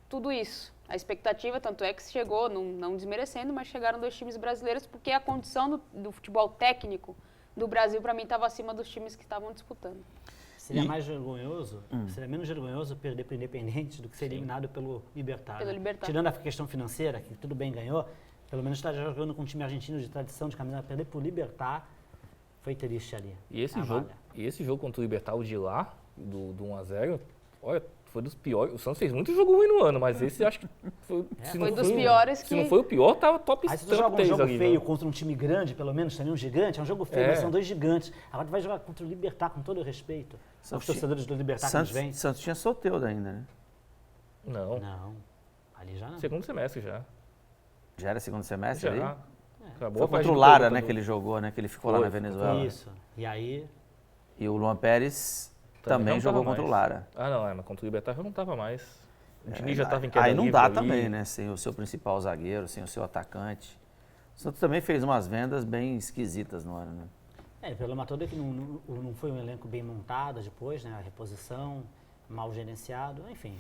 tudo isso. A expectativa, tanto é que chegou, não desmerecendo, mas chegaram 2 times brasileiros, porque a condição do futebol técnico do Brasil, para mim, estava acima dos times que estavam disputando. Seria mais vergonhoso, seria menos vergonhoso perder para o Independente do que ser eliminado pelo Libertad. Pelo né? Libertad. Tirando a questão financeira, que tudo bem ganhou, pelo menos está jogando com um time argentino de tradição de camisa, perder para o Libertad foi triste ali. E esse jogo contra o Libertad, o de lá, do 1-0, olha, foi dos piores. O Santos fez muito jogo ruim no ano, mas esse acho que foi, foi dos piores Se não foi o pior, tava top 3 Aí você joga um jogo ali, feio né? contra um time grande, pelo menos, também um gigante, é um jogo feio, mas são 2 gigantes. Agora tu vai jogar contra o Libertad, com todo o respeito. São os torcedores do Libertad que nos vêm. Santos tinha Soteldo ainda, né? Não, ali já não. segundo semestre já. Já era segundo semestre ali? Acabou Foi a fase contra o de Lara, Copa né, do- que ele jogou, né? Que ele ficou lá na Venezuela. Isso. E aí, E o Luan Pérez também não jogou tava contra o mais. Lara. Mas contra o Libertad já não tava mais. O Diniz já tava em queda Aí não livre dá ali. também, né? Sem o seu principal zagueiro, sem o seu atacante. O Santos também fez umas vendas bem esquisitas no ano, né? o problema todo é que não foi um elenco bem montado depois, né? A reposição, mal gerenciado, enfim.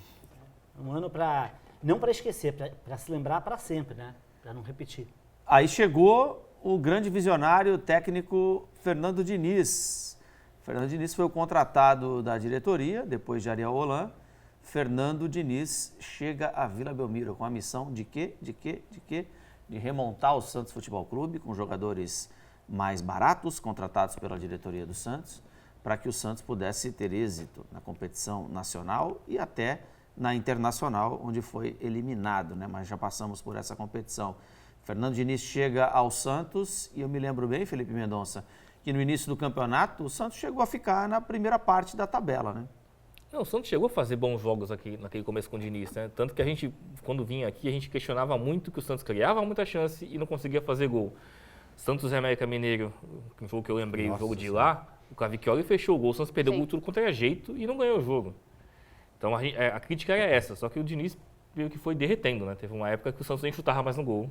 Um ano para não para esquecer, para se lembrar para sempre, né? Para não repetir. Aí chegou o grande visionário técnico Fernando Diniz. Fernando Diniz foi o contratado da diretoria, depois de Ariel Holan. Fernando Diniz chega à Vila Belmiro com a missão de quê? De remontar o Santos Futebol Clube com jogadores mais baratos, contratados pela diretoria do Santos, para que o Santos pudesse ter êxito na competição nacional e até na internacional, onde foi eliminado, né? Mas já passamos por essa competição. Fernando Diniz chega ao Santos e eu me lembro bem, Felipe Mendonça, que no início do campeonato o Santos chegou a ficar na primeira parte da tabela, né? Não, o Santos chegou a fazer bons jogos aqui naquele começo com o Diniz, né? Tanto que a gente, quando vinha aqui, a gente questionava muito que o Santos criava muita chance e não conseguia fazer gol. Santos e América Mineiro, um jogo que eu lembrei, o jogo de lá, o Cavicchioli fechou o gol, o Santos perdeu o gol tudo quanto era jeito e não ganhou o jogo. Então a crítica era essa, só que o Diniz meio que foi derretendo, né? Teve uma época que o Santos nem chutava mais no gol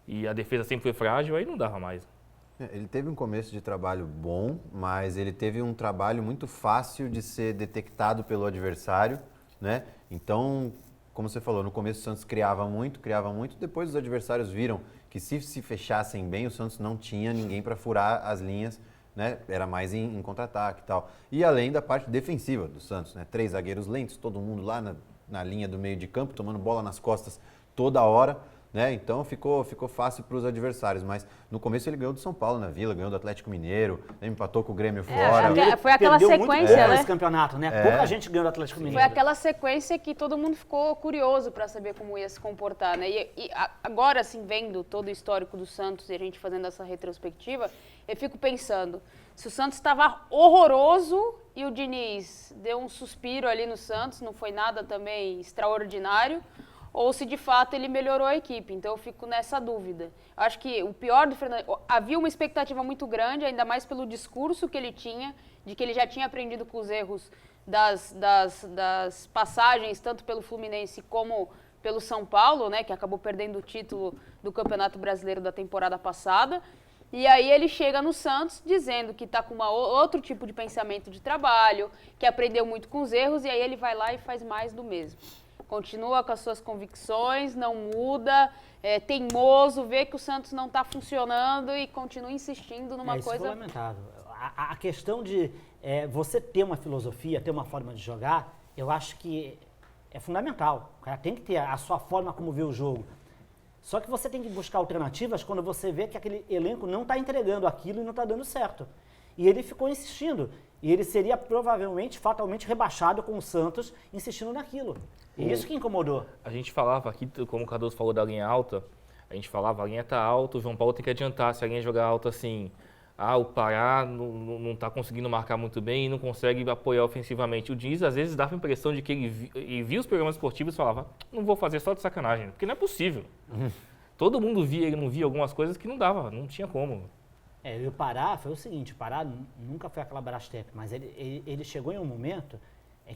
e a defesa sempre foi frágil, aí não dava mais. Ele teve um começo de trabalho bom, mas ele teve um trabalho muito fácil de ser detectado pelo adversário, né? Então, como você falou, no começo o Santos criava muito, depois os adversários viram que se fechassem bem, o Santos não tinha ninguém para furar as linhas, né? Era mais em contra-ataque e tal. E além da parte defensiva do Santos, né? 3 zagueiros lentos, todo mundo lá na linha do meio de campo, tomando bola nas costas toda hora. Né? Então ficou fácil para os adversários, mas no começo ele ganhou do São Paulo na Vila, ganhou do Atlético Mineiro, empatou com o Grêmio fora. Foi aquela sequência, né? Esse campeonato, né? Pouca gente ganhou do Atlético Mineiro. Foi aquela sequência que todo mundo ficou curioso para saber como ia se comportar, né? E agora, assim, vendo todo o histórico do Santos e a gente fazendo essa retrospectiva, eu fico pensando, se o Santos estava horroroso e o Diniz deu um suspiro ali no Santos, não foi nada também extraordinário, ou se de fato ele melhorou a equipe. Então eu fico nessa dúvida. Acho que o pior do Fernando... Havia uma expectativa muito grande, ainda mais pelo discurso que ele tinha, de que ele já tinha aprendido com os erros das passagens, tanto pelo Fluminense como pelo São Paulo, né, que acabou perdendo o título do Campeonato Brasileiro da temporada passada. E aí ele chega no Santos dizendo que está com outro tipo de pensamento de trabalho, que aprendeu muito com os erros, e aí ele vai lá e faz mais do mesmo. Continua com as suas convicções, não muda, é teimoso, vê que o Santos não está funcionando e continua insistindo numa coisa... Isso é lamentável. A questão de você ter uma filosofia, ter uma forma de jogar, eu acho que é fundamental. O cara tem que ter a sua forma como vê o jogo. Só que você tem que buscar alternativas quando você vê que aquele elenco não está entregando aquilo e não está dando certo. E ele ficou insistindo. E ele seria provavelmente, fatalmente rebaixado com o Santos insistindo naquilo. E isso que incomodou. A gente falava aqui, como o Cardoso falou da linha alta, a gente falava, a linha está alta, o João Paulo tem que adiantar. Se a linha jogar alta assim, o Pará não está conseguindo marcar muito bem e não consegue apoiar ofensivamente. O Diniz, às vezes, dava a impressão de que ele via os programas esportivos e falava, não vou fazer só de sacanagem, porque não é possível. Todo mundo via, ele não via algumas coisas que não dava, não tinha como. E o Pará foi o seguinte, o Pará nunca foi aquela Brastemp, mas ele chegou em um momento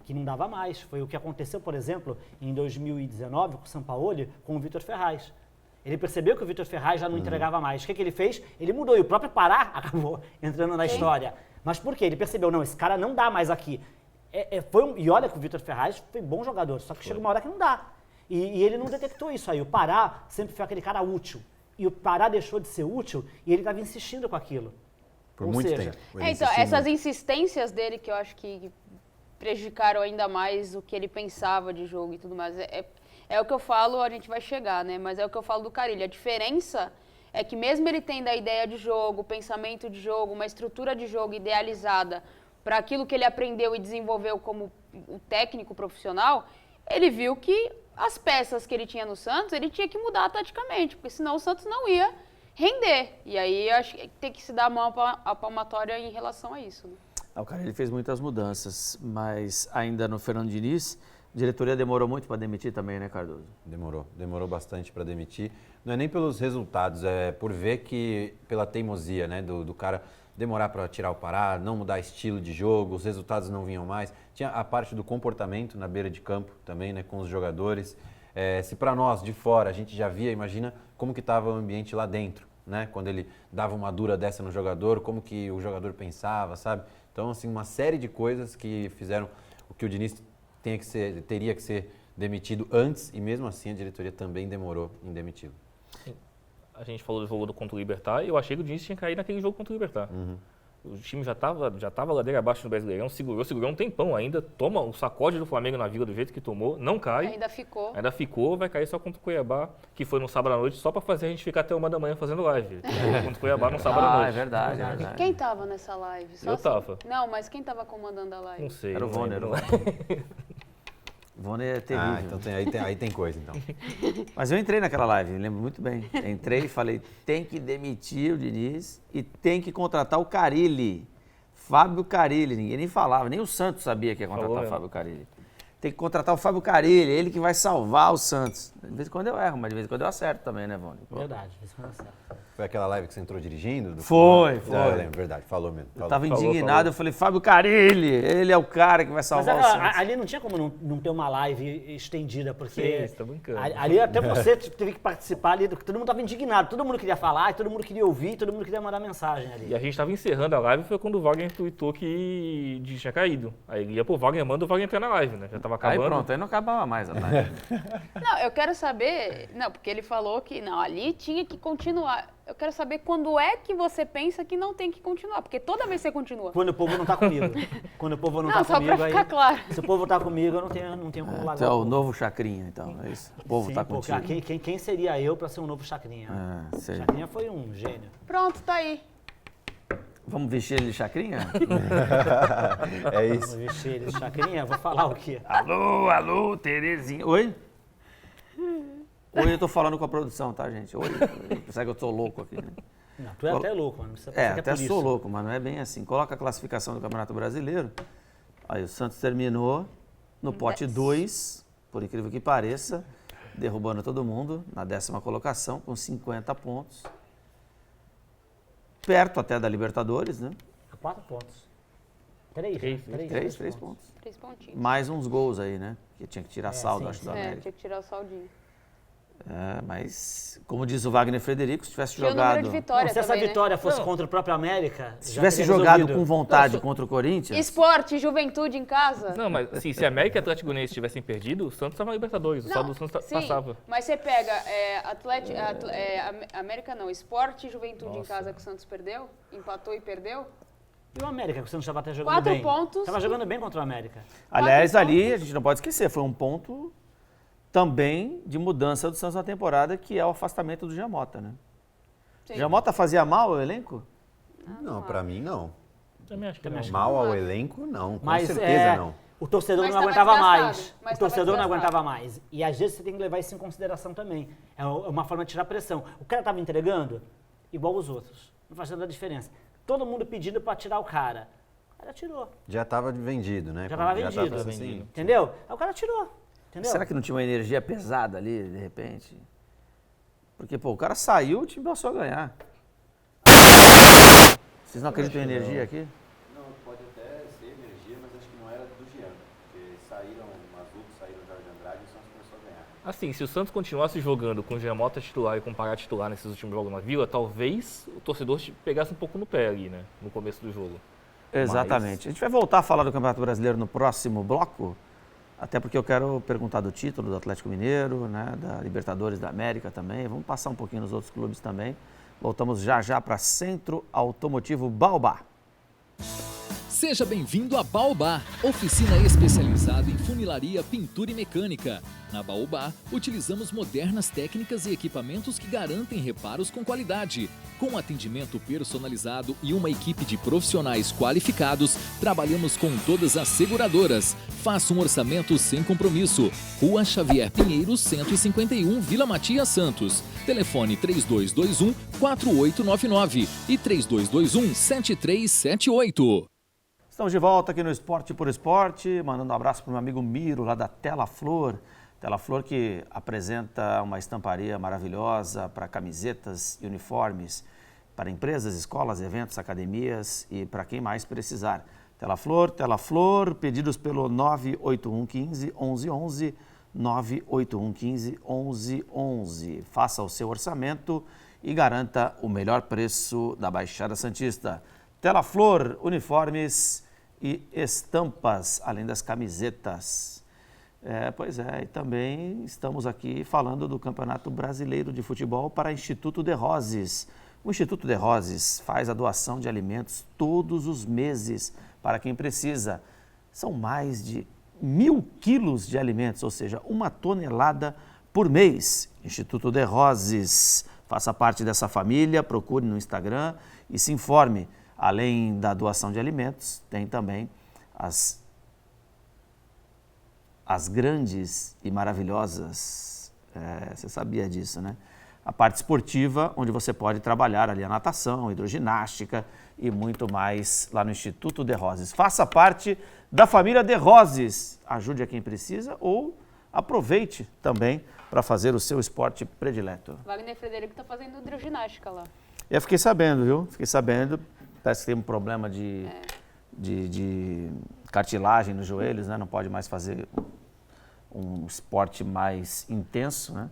que não dava mais. Foi o que aconteceu, por exemplo, em 2019 com o Sampaoli, com o Vitor Ferraz. Ele percebeu que o Vitor Ferraz já não entregava mais. O que ele fez? Ele mudou. E o próprio Pará acabou entrando na história. Mas por quê? Ele percebeu, não, esse cara não dá mais aqui. E olha que o Vitor Ferraz foi bom jogador, só que chega uma hora que não dá. E ele não detectou isso aí. O Pará sempre foi aquele cara útil. E o Pará deixou de ser útil e ele estava insistindo com aquilo. Por muito tempo. Então, essas insistências dele que eu acho que prejudicaram ainda mais o que ele pensava de jogo e tudo mais. É o que eu falo, a gente vai chegar, né? Mas é o que eu falo do Carille. A diferença é que mesmo ele tendo a ideia de jogo, pensamento de jogo, uma estrutura de jogo idealizada para aquilo que ele aprendeu e desenvolveu como o técnico profissional, ele viu que as peças que ele tinha no Santos, ele tinha que mudar taticamente, porque senão o Santos não ia render. E aí eu acho que tem que se dar a mão à palmatória em relação a isso. Né? O Carille fez muitas mudanças, mas ainda no Fernando Diniz, a diretoria demorou muito para demitir também, né, Cardoso? Demorou bastante para demitir. Não é nem pelos resultados, é por ver que, pela teimosia, né, do cara demorar para tirar o Pará, não mudar estilo de jogo, os resultados não vinham mais. Tinha a parte do comportamento na beira de campo também, né, com os jogadores. Se para nós, de fora, a gente já via, imagina como que estava o ambiente lá dentro, né? Quando ele dava uma dura dessa no jogador, como que o jogador pensava, sabe? Então, assim, uma série de coisas que fizeram o que o Diniz teria que ser demitido antes, e mesmo assim a diretoria também demorou em demiti-lo. A gente falou do jogo contra o Libertad e eu achei que o Diniz tinha caído naquele jogo contra o Libertad. O time já estava ladeira abaixo no Brasileirão, segurou um tempão ainda, toma o sacode do Flamengo na Vila do jeito que tomou, não cai. Ainda ficou, vai cair só contra o Cuiabá, que foi no sábado à noite, só para fazer a gente ficar até 1 da manhã fazendo live. Contra o Cuiabá no sábado à noite. É verdade. Quem estava nessa live? Eu estava. Não, mas quem estava comandando a live? Não sei. Era o Vonner. Vonner é terrível. Então aí tem coisa, então. Mas eu entrei naquela live, me lembro muito bem. Entrei e falei, tem que demitir o Diniz e tem que contratar o Carille. Fábio Carille, ninguém nem falava, nem o Santos sabia que ia contratar o Fábio Carille. Tem que contratar o Fábio Carille, ele que vai salvar o Santos. De vez em quando eu erro, mas de vez em quando eu acerto também, né, Vonner? Verdade, de vez em quando eu acerto. Foi aquela live que você entrou dirigindo? Foi. Eu lembro, verdade, falou mesmo. Eu estava indignado, eu falei, Fábio Carille, ele é o cara que vai salvar o Santos. Ali não tinha como não ter uma live estendida, porque sim, você tá brincando. Ali até você teve que participar ali, todo mundo estava indignado, todo mundo queria falar, todo mundo queria ouvir, todo mundo queria mandar mensagem ali. E a gente estava encerrando a live, foi quando o Wagner tweetou que tinha caído. Aí ele ia pro Wagner, manda o Wagner entrar na live, né? Já estava acabando. Aí pronto, aí não acabava mais a live. Não, eu quero saber, porque ele falou que ali tinha que continuar. Eu quero saber quando é que você pensa que não tem que continuar, porque toda vez você continua. Quando o povo não tá comigo. Quando o povo não tá só comigo, pra ficar claro. Se o povo tá comigo, eu não tenho como largar. Então é o novo Chacrinha, então, é isso? O povo tá contigo. Quem seria eu pra ser um novo Chacrinha? Sei. Chacrinha foi um gênio. Pronto, tá aí. Vamos vestir ele de Chacrinha? É isso. Vamos vestir ele de Chacrinha? Vou falar o quê? Alô, Terezinha. Oi? Hoje eu tô falando com a produção, tá, gente? Oi. Sabe que eu tô louco aqui, né? Não, tu é até louco, mano. Não precisa até por sou isso. louco, mas não é bem assim. Coloca a classificação do Campeonato Brasileiro. Aí o Santos terminou no pote 2, por incrível que pareça, derrubando todo mundo na 10ª colocação, com 50 pontos. Perto até da Libertadores, né? 4 pontos. 3 pontos. 3 pontinhos. Mais uns gols aí, né? Que tinha que tirar saldo, sim, acho, sim. do América. Tinha que tirar o saldinho. Mas, como diz o Wagner Frederico, se tivesse Tinha o número jogado... de vitória Se essa também, vitória né? fosse contra o próprio América, Se já tivesse teria jogado resolvido. com vontade contra o Corinthians... Esporte, Juventude em casa. Não, mas assim, se a América e o Atlético Goianiense tivessem perdido, o Santos estava na Libertadores, o saldo do Santos sim, passava. mas você pega América não, Esporte e Juventude em casa que o Santos perdeu, empatou e perdeu. E o América, que o Santos estava até jogando 4 bem. pontos. Estava jogando bem contra o América. Aliás, 4 ali, pontos. a gente não pode esquecer, foi um ponto também de mudança do Santos na temporada, que é o afastamento do Giamota, né? Sim. Giamota fazia mal ao elenco? Não, pra mim não. Também acho que Também não. acho que Mal ao elenco, não. Com Mas certeza não. o torcedor Mas não tava aguentava desgastado, mais. mas O torcedor tava não desgastado. aguentava mais. E às vezes você tem que levar isso em consideração também. É uma forma de tirar pressão. O cara estava entregando igual os outros. Não fazendo a diferença. Todo mundo pedindo para tirar o cara. O cara tirou. Já estava vendido, né? Já estava Quando vendido. assim, Entendeu? Aí o cara tirou. Entendeu? Será que não tinha uma energia pesada ali, de repente? Porque, pô, o cara saiu, o time passou a ganhar. Vocês não acreditam em energia aqui? Não, pode até ser energia, mas acho que não era do Jean. Porque saíram Mazuco, saíram Jorge Andrade e o Santos começou a ganhar. Assim, se o Santos continuasse jogando com o Giamota titular e com o Pará titular nesses últimos jogos na Vila, talvez o torcedor pegasse um pouco no pé ali, né? No começo do jogo. Exatamente. A gente vai voltar a falar do Campeonato Brasileiro no próximo bloco, até porque eu quero perguntar do título do Atlético Mineiro, né, da Libertadores da América também. Vamos passar um pouquinho nos outros clubes também. Voltamos já para Centro Automotivo Baobá. Seja bem-vindo a Baobá, oficina especializada em funilaria, pintura e mecânica. Na Baobá, utilizamos modernas técnicas e equipamentos que garantem reparos com qualidade. Com atendimento personalizado e uma equipe de profissionais qualificados, trabalhamos com todas as seguradoras. Faça um orçamento sem compromisso. Rua Xavier Pinheiro, 151, Vila Matias, Santos. Telefone 3221-4899 e 3221-7378. Estamos de volta aqui no Esporte por Esporte, mandando um abraço para o meu amigo Miro, lá da Tela Flor. Tela Flor que apresenta uma estamparia maravilhosa para camisetas e uniformes, para empresas, escolas, eventos, academias e para quem mais precisar. Tela Flor, pedidos pelo 981 15 1111, 981 15 1111. Faça o seu orçamento e garanta o melhor preço da Baixada Santista. Tela Flor, uniformes e estampas, além das camisetas. Pois é, e também estamos aqui falando do Campeonato Brasileiro de Futebol para Instituto de Roses. O Instituto de Roses faz a doação de alimentos todos os meses para quem precisa. São mais de 1.000 quilos de alimentos, ou seja, 1 tonelada por mês. Instituto de Roses, faça parte dessa família, procure no Instagram e se informe. Além da doação de alimentos, tem também as grandes e maravilhosas, você sabia disso, né? A parte esportiva, onde você pode trabalhar ali a natação, hidroginástica e muito mais lá no Instituto de Roses. Faça parte da família de Roses, ajude a quem precisa ou aproveite também para fazer o seu esporte predileto. Wagner Frederico está fazendo hidroginástica lá. Eu fiquei sabendo, viu? Fiquei sabendo. Parece que tem um problema de cartilagem nos joelhos, né? Não pode mais fazer um esporte mais intenso, né?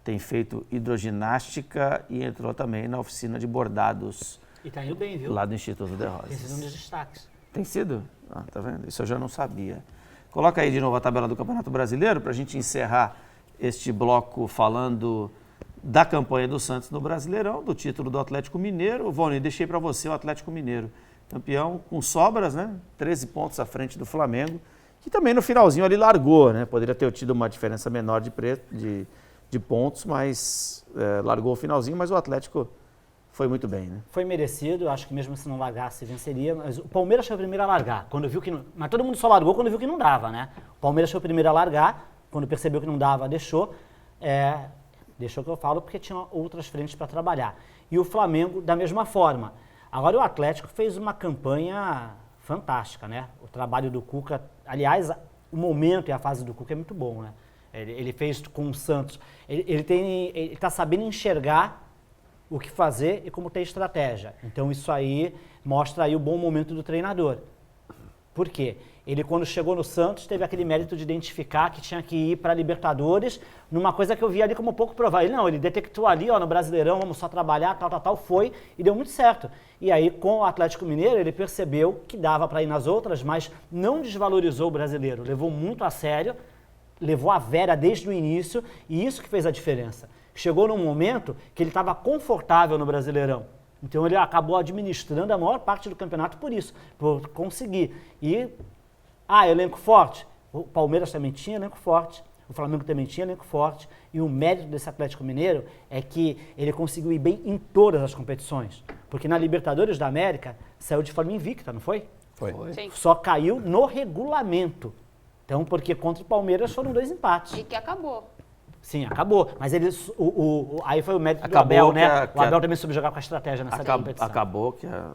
Tem feito hidroginástica e entrou também na oficina de bordados. E tá indo bem, viu? Lá do Instituto de Roses. Tem sido um dos destaques. Tem sido? Ah, tá vendo? Isso eu já não sabia. Coloca aí de novo a tabela do Campeonato Brasileiro para a gente encerrar este bloco falando da campanha do Santos no Brasileirão, do título do Atlético Mineiro. Vone, deixei para você o Atlético Mineiro. Campeão com sobras, né? 13 pontos à frente do Flamengo, que também no finalzinho ali largou, né? Poderia ter tido uma diferença menor de pontos, mas largou o finalzinho, mas o Atlético foi muito bem, né? Foi merecido, acho que mesmo se não largasse, venceria, mas o Palmeiras foi o primeiro a largar, quando viu que não, mas todo mundo só largou quando viu que não dava, né? O Palmeiras foi o primeiro a largar, quando percebeu que não dava, deixou. Deixou que eu falo porque tinha outras frentes para trabalhar. E o Flamengo da mesma forma. Agora o Atlético fez uma campanha fantástica, né? O trabalho do Cuca, aliás, o momento e a fase do Cuca é muito bom, né? Ele fez com o Santos, ele está sabendo enxergar o que fazer e como ter estratégia. Então isso aí mostra aí o bom momento do treinador. Por quê? Ele, quando chegou no Santos, teve aquele mérito de identificar que tinha que ir para a Libertadores, numa coisa que eu via ali como pouco provável. Ele detectou ali, no Brasileirão, vamos só trabalhar, tal, foi, e deu muito certo. E aí, com o Atlético Mineiro, ele percebeu que dava para ir nas outras, mas não desvalorizou o brasileiro, levou muito a sério, levou a vera desde o início, e isso que fez a diferença. Chegou num momento que ele estava confortável no Brasileirão. Então ele acabou administrando a maior parte do campeonato por isso, por conseguir. E, elenco forte. O Palmeiras também tinha elenco forte, o Flamengo também tinha elenco forte, e o mérito desse Atlético Mineiro é que ele conseguiu ir bem em todas as competições. Porque na Libertadores da América saiu de forma invicta, não foi? Foi. Sim. Só caiu no regulamento. Então, porque contra o Palmeiras foram 2 empates. E que acabou. Sim, acabou. Mas eles, aí foi o mérito do Acabou Abel, né? O Abel também soube jogar com a estratégia nessa competição. Acabou que a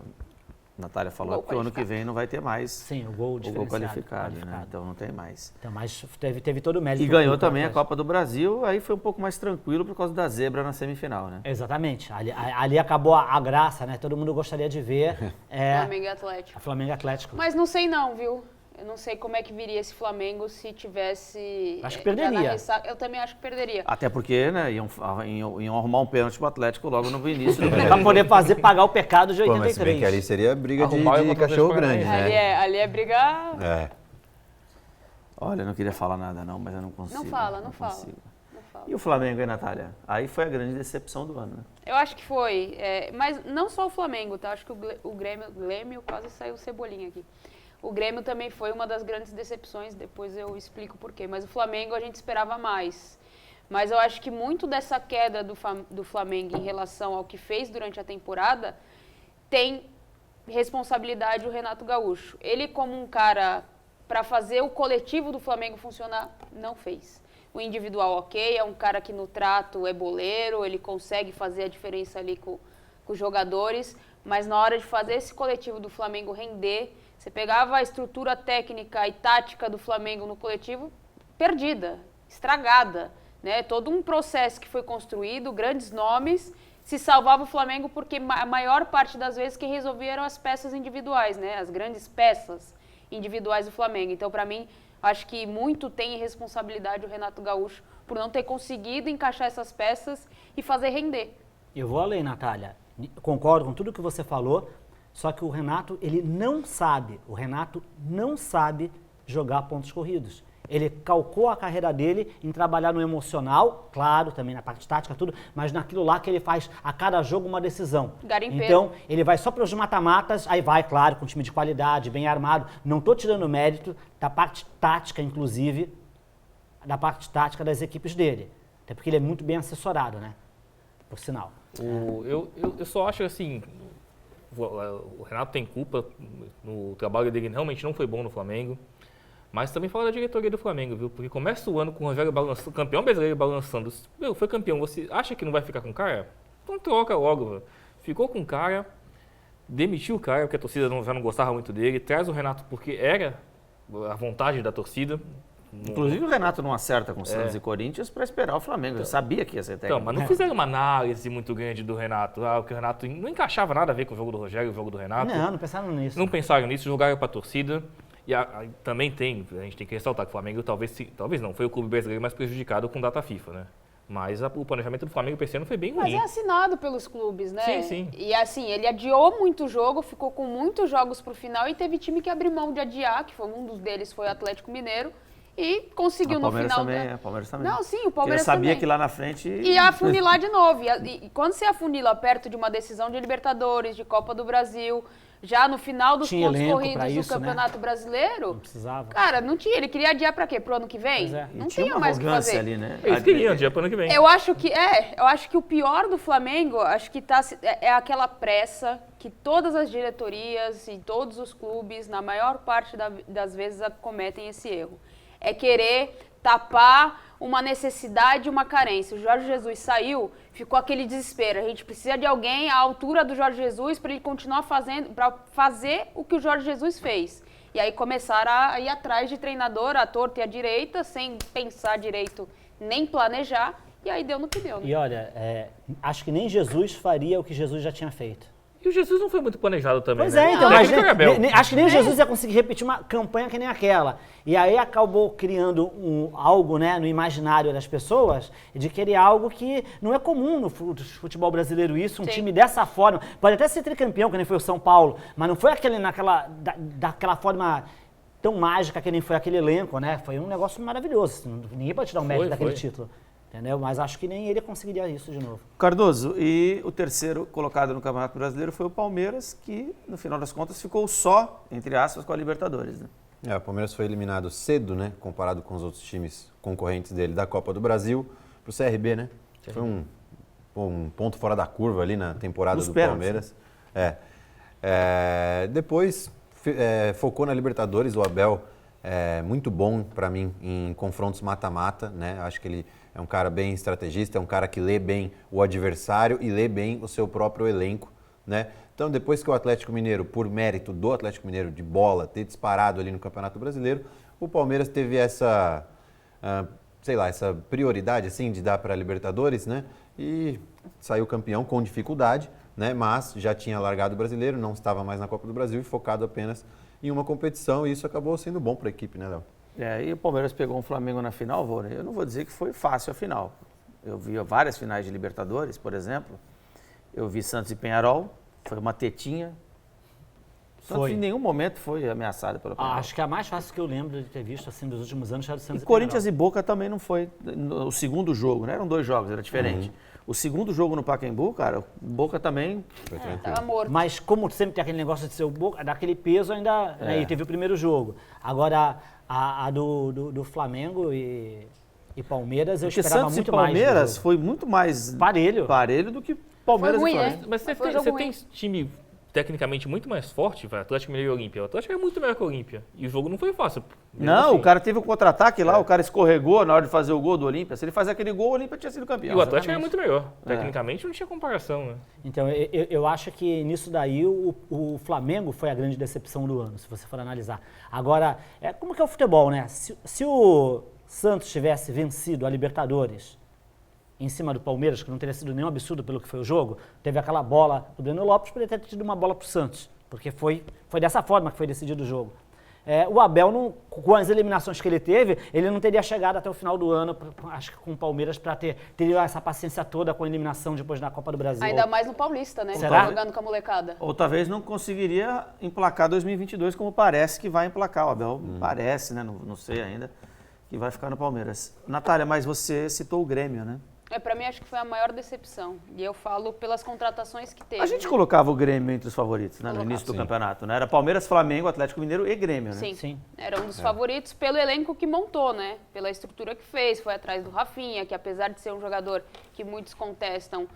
Natália falou que o ano que vem não vai ter mais Sim, o gol qualificado, né? Então não tem mais. Então, mas teve todo o mérito. E ganhou também a Copa do Brasil, aí foi um pouco mais tranquilo por causa da zebra na semifinal, né? Exatamente. Ali acabou a graça, né? Todo mundo gostaria de ver. Flamengo e Atlético. Flamengo e Atlético. Mas não sei não, viu? Eu não sei como é que viria esse Flamengo se tivesse... Acho que perderia. Eu também acho que perderia. Até porque, né, iam arrumar um pênalti pro Atlético logo no início. Pra poder pagar o pecado de 83. Mas se bem que ali seria briga de cachorro grande, né? Ali é brigar... Olha, eu não queria falar nada não, mas eu não consigo. Não fala. E o Flamengo, hein, Natália? Aí foi a grande decepção do ano, né? Eu acho que foi, mas não só o Flamengo, tá? Acho que o Grêmio quase saiu cebolinha aqui. O Grêmio também foi uma das grandes decepções, depois eu explico por quê. Mas o Flamengo a gente esperava mais. Mas eu acho que muito dessa queda do Flamengo em relação ao que fez durante a temporada tem responsabilidade o Renato Gaúcho. Ele, como um cara, para fazer o coletivo do Flamengo funcionar, não fez. O individual, ok, é um cara que no trato é boleiro, ele consegue fazer a diferença ali com os jogadores, mas na hora de fazer esse coletivo do Flamengo render, você pegava a estrutura técnica e tática do Flamengo no coletivo perdida, estragada, né? Todo um processo que foi construído, grandes nomes, se salvava o Flamengo porque a maior parte das vezes quem resolvia eram as peças individuais, né? As grandes peças individuais do Flamengo. Então, para mim, acho que muito tem responsabilidade o Renato Gaúcho por não ter conseguido encaixar essas peças e fazer render. Eu vou além, Natália. Concordo com tudo que você falou. Só que o Renato não sabe jogar pontos corridos. Ele calcou a carreira dele em trabalhar no emocional, claro, também na parte tática, tudo, mas naquilo lá que ele faz a cada jogo uma decisão. Garimpeiro. Então, ele vai só para os mata-matas, aí vai, claro, com um time de qualidade, bem armado. Não estou tirando mérito da parte tática, inclusive, da parte tática das equipes dele. Até porque ele é muito bem assessorado, né? Por sinal. Eu só acho assim... O Renato tem culpa no trabalho dele, realmente não foi bom no Flamengo, mas também fala da diretoria do Flamengo, viu? Porque começa o ano com o Rogério balançando, campeão brasileiro balançando. Meu, foi campeão, você acha que não vai ficar com o cara? Então troca logo, meu. Ficou com o cara, demitiu o cara, porque a torcida já não gostava muito dele, traz o Renato porque era a vontade da torcida. Inclusive o Renato não acerta com Santos e Corinthians para esperar o Flamengo. Ele sabia que ia ser técnico. Então, mas não fizeram uma análise muito grande do Renato. Que o Renato não encaixava nada a ver com o jogo do Rogério e o jogo do Renato. Não pensaram nisso. Não pensaram nisso, jogaram para a torcida. E também a gente tem que ressaltar que o Flamengo talvez não, foi o clube brasileiro mais prejudicado com data FIFA, né? Mas o planejamento do Flamengo para esse ano foi bem ruim. Mas é assinado pelos clubes, né? Sim, sim. E assim, ele adiou muito jogo, ficou com muitos jogos pro final e teve time que abriu mão de adiar, que foi um dos deles foi o Atlético Mineiro. E conseguiu no final... Palmeiras também. Não, sim, o Palmeiras ele sabia também. Que lá na frente... Ia afunilar de novo. E quando você afunila perto de uma decisão de Libertadores, de Copa do Brasil, já no final dos pontos corridos do Campeonato Brasileiro... Não precisava. Cara, não tinha. Ele queria adiar pra quê? Pro ano que vem? Não tinha mais o que fazer. Ali, né? Eles queriam adiar pro ano que vem. Eu acho que o pior do Flamengo, acho que é aquela pressa que todas as diretorias e todos os clubes, na maior parte das vezes, cometem esse erro. é querer tapar uma necessidade e uma carência. O Jorge Jesus saiu, ficou aquele desespero. A gente precisa de alguém à altura do Jorge Jesus para ele continuar para fazer o que o Jorge Jesus fez. E aí começaram a ir atrás de treinador, à torta e à direita, sem pensar direito nem planejar, e aí deu no que deu. Né? E olha, acho que nem Jesus faria o que Jesus já tinha feito. E o Jesus não foi muito planejado também, Pois né? então, mas acho que nem É. Jesus ia conseguir repetir uma campanha que nem aquela. E aí acabou criando algo, né, no imaginário das pessoas, de querer algo que não é comum no futebol brasileiro isso, um Sim. time dessa forma. Pode até ser tricampeão, que nem foi o São Paulo, mas não foi daquela forma tão mágica que nem foi aquele elenco, né? Foi um negócio maravilhoso. Ninguém pode tirar o mérito daquele título. Entendeu? Mas acho que nem ele conseguiria isso de novo. Cardoso, e o terceiro colocado no Campeonato Brasileiro foi o Palmeiras, que no final das contas ficou só, entre aspas, com a Libertadores. Né? O Palmeiras foi eliminado cedo, né? Comparado com os outros times concorrentes dele da Copa do Brasil, para o CRB, né? Foi um ponto fora da curva ali na temporada do Palmeiras. Depois focou na Libertadores, o Abel muito bom para mim em confrontos mata-mata, né? Acho que ele é um cara bem estrategista, é um cara que lê bem o adversário e lê bem o seu próprio elenco, né? Então, depois que o Atlético Mineiro, por mérito do Atlético Mineiro de bola, ter disparado ali no Campeonato Brasileiro, o Palmeiras teve essa prioridade assim de dar para a Libertadores, né? E saiu campeão com dificuldade, né? Mas já tinha largado o Brasileiro, não estava mais na Copa do Brasil e focado apenas em uma competição, e isso acabou sendo bom para a equipe, né, Léo? E o Palmeiras pegou um Flamengo na final, Vônei. Eu não vou dizer que foi fácil a final. Eu vi várias finais de Libertadores, por exemplo. Eu vi Santos e Peñarol, foi uma tetinha. Santos em nenhum momento foi ameaçado pelo Peñarol. Acho que a mais fácil que eu lembro de ter visto assim dos últimos anos era do Santos e Corinthians e Boca também não foi. O segundo jogo, né? Eram 2 jogos, era diferente. O segundo jogo no Pacaembu, cara, o Boca também... Tava morto. Mas como sempre tem aquele negócio de ser o Boca, daquele peso ainda... Né, e teve o primeiro jogo. Agora, a do Flamengo e Palmeiras, eu Porque esperava Santos muito e Palmeiras mais. foi muito mais parelho do que Palmeiras Foi ruim, e Flamengo. Mas você tem time tecnicamente muito mais forte, vai, Atlético Mineiro e Olímpia. O Atlético é muito melhor que o Olímpia. E o jogo não foi fácil. Não, assim. o cara teve um contra-ataque lá, o cara escorregou na hora de fazer o gol do Olímpia. Se ele faz aquele gol, o Olímpia tinha sido campeão. E o Atlético é muito melhor. Tecnicamente não tinha comparação, né? Então, eu acho que nisso daí o Flamengo foi a grande decepção do ano, se você for analisar. Agora, como que é o futebol, né? Se o Santos tivesse vencido a Libertadores em cima do Palmeiras, que não teria sido nenhum absurdo pelo que foi o jogo, teve aquela bola do Breno Lopes, poderia ter tido uma bola para o Santos, porque foi dessa forma que foi decidido o jogo. O Abel, com as eliminações que ele teve, ele não teria chegado até o final do ano, acho que com o Palmeiras, para ter essa paciência toda com a eliminação depois da Copa do Brasil. Ainda mais no Paulista, né? Será? Jogando com a molecada. Ou talvez não conseguiria emplacar 2022 como parece que vai emplacar. O Abel parece, né? Não sei ainda, que vai ficar no Palmeiras. Natália, mas você citou o Grêmio, né? Pra mim, acho que foi a maior decepção. E eu falo pelas contratações que teve. A gente né? colocava o Grêmio entre os favoritos, né? No Colocava. início do campeonato, né? Era Palmeiras, Flamengo, Atlético Mineiro e Grêmio, né? Sim. Era um dos favoritos pelo elenco que montou, né? Pela estrutura que fez, foi atrás do Rafinha, que apesar de ser um jogador que muitos contestam,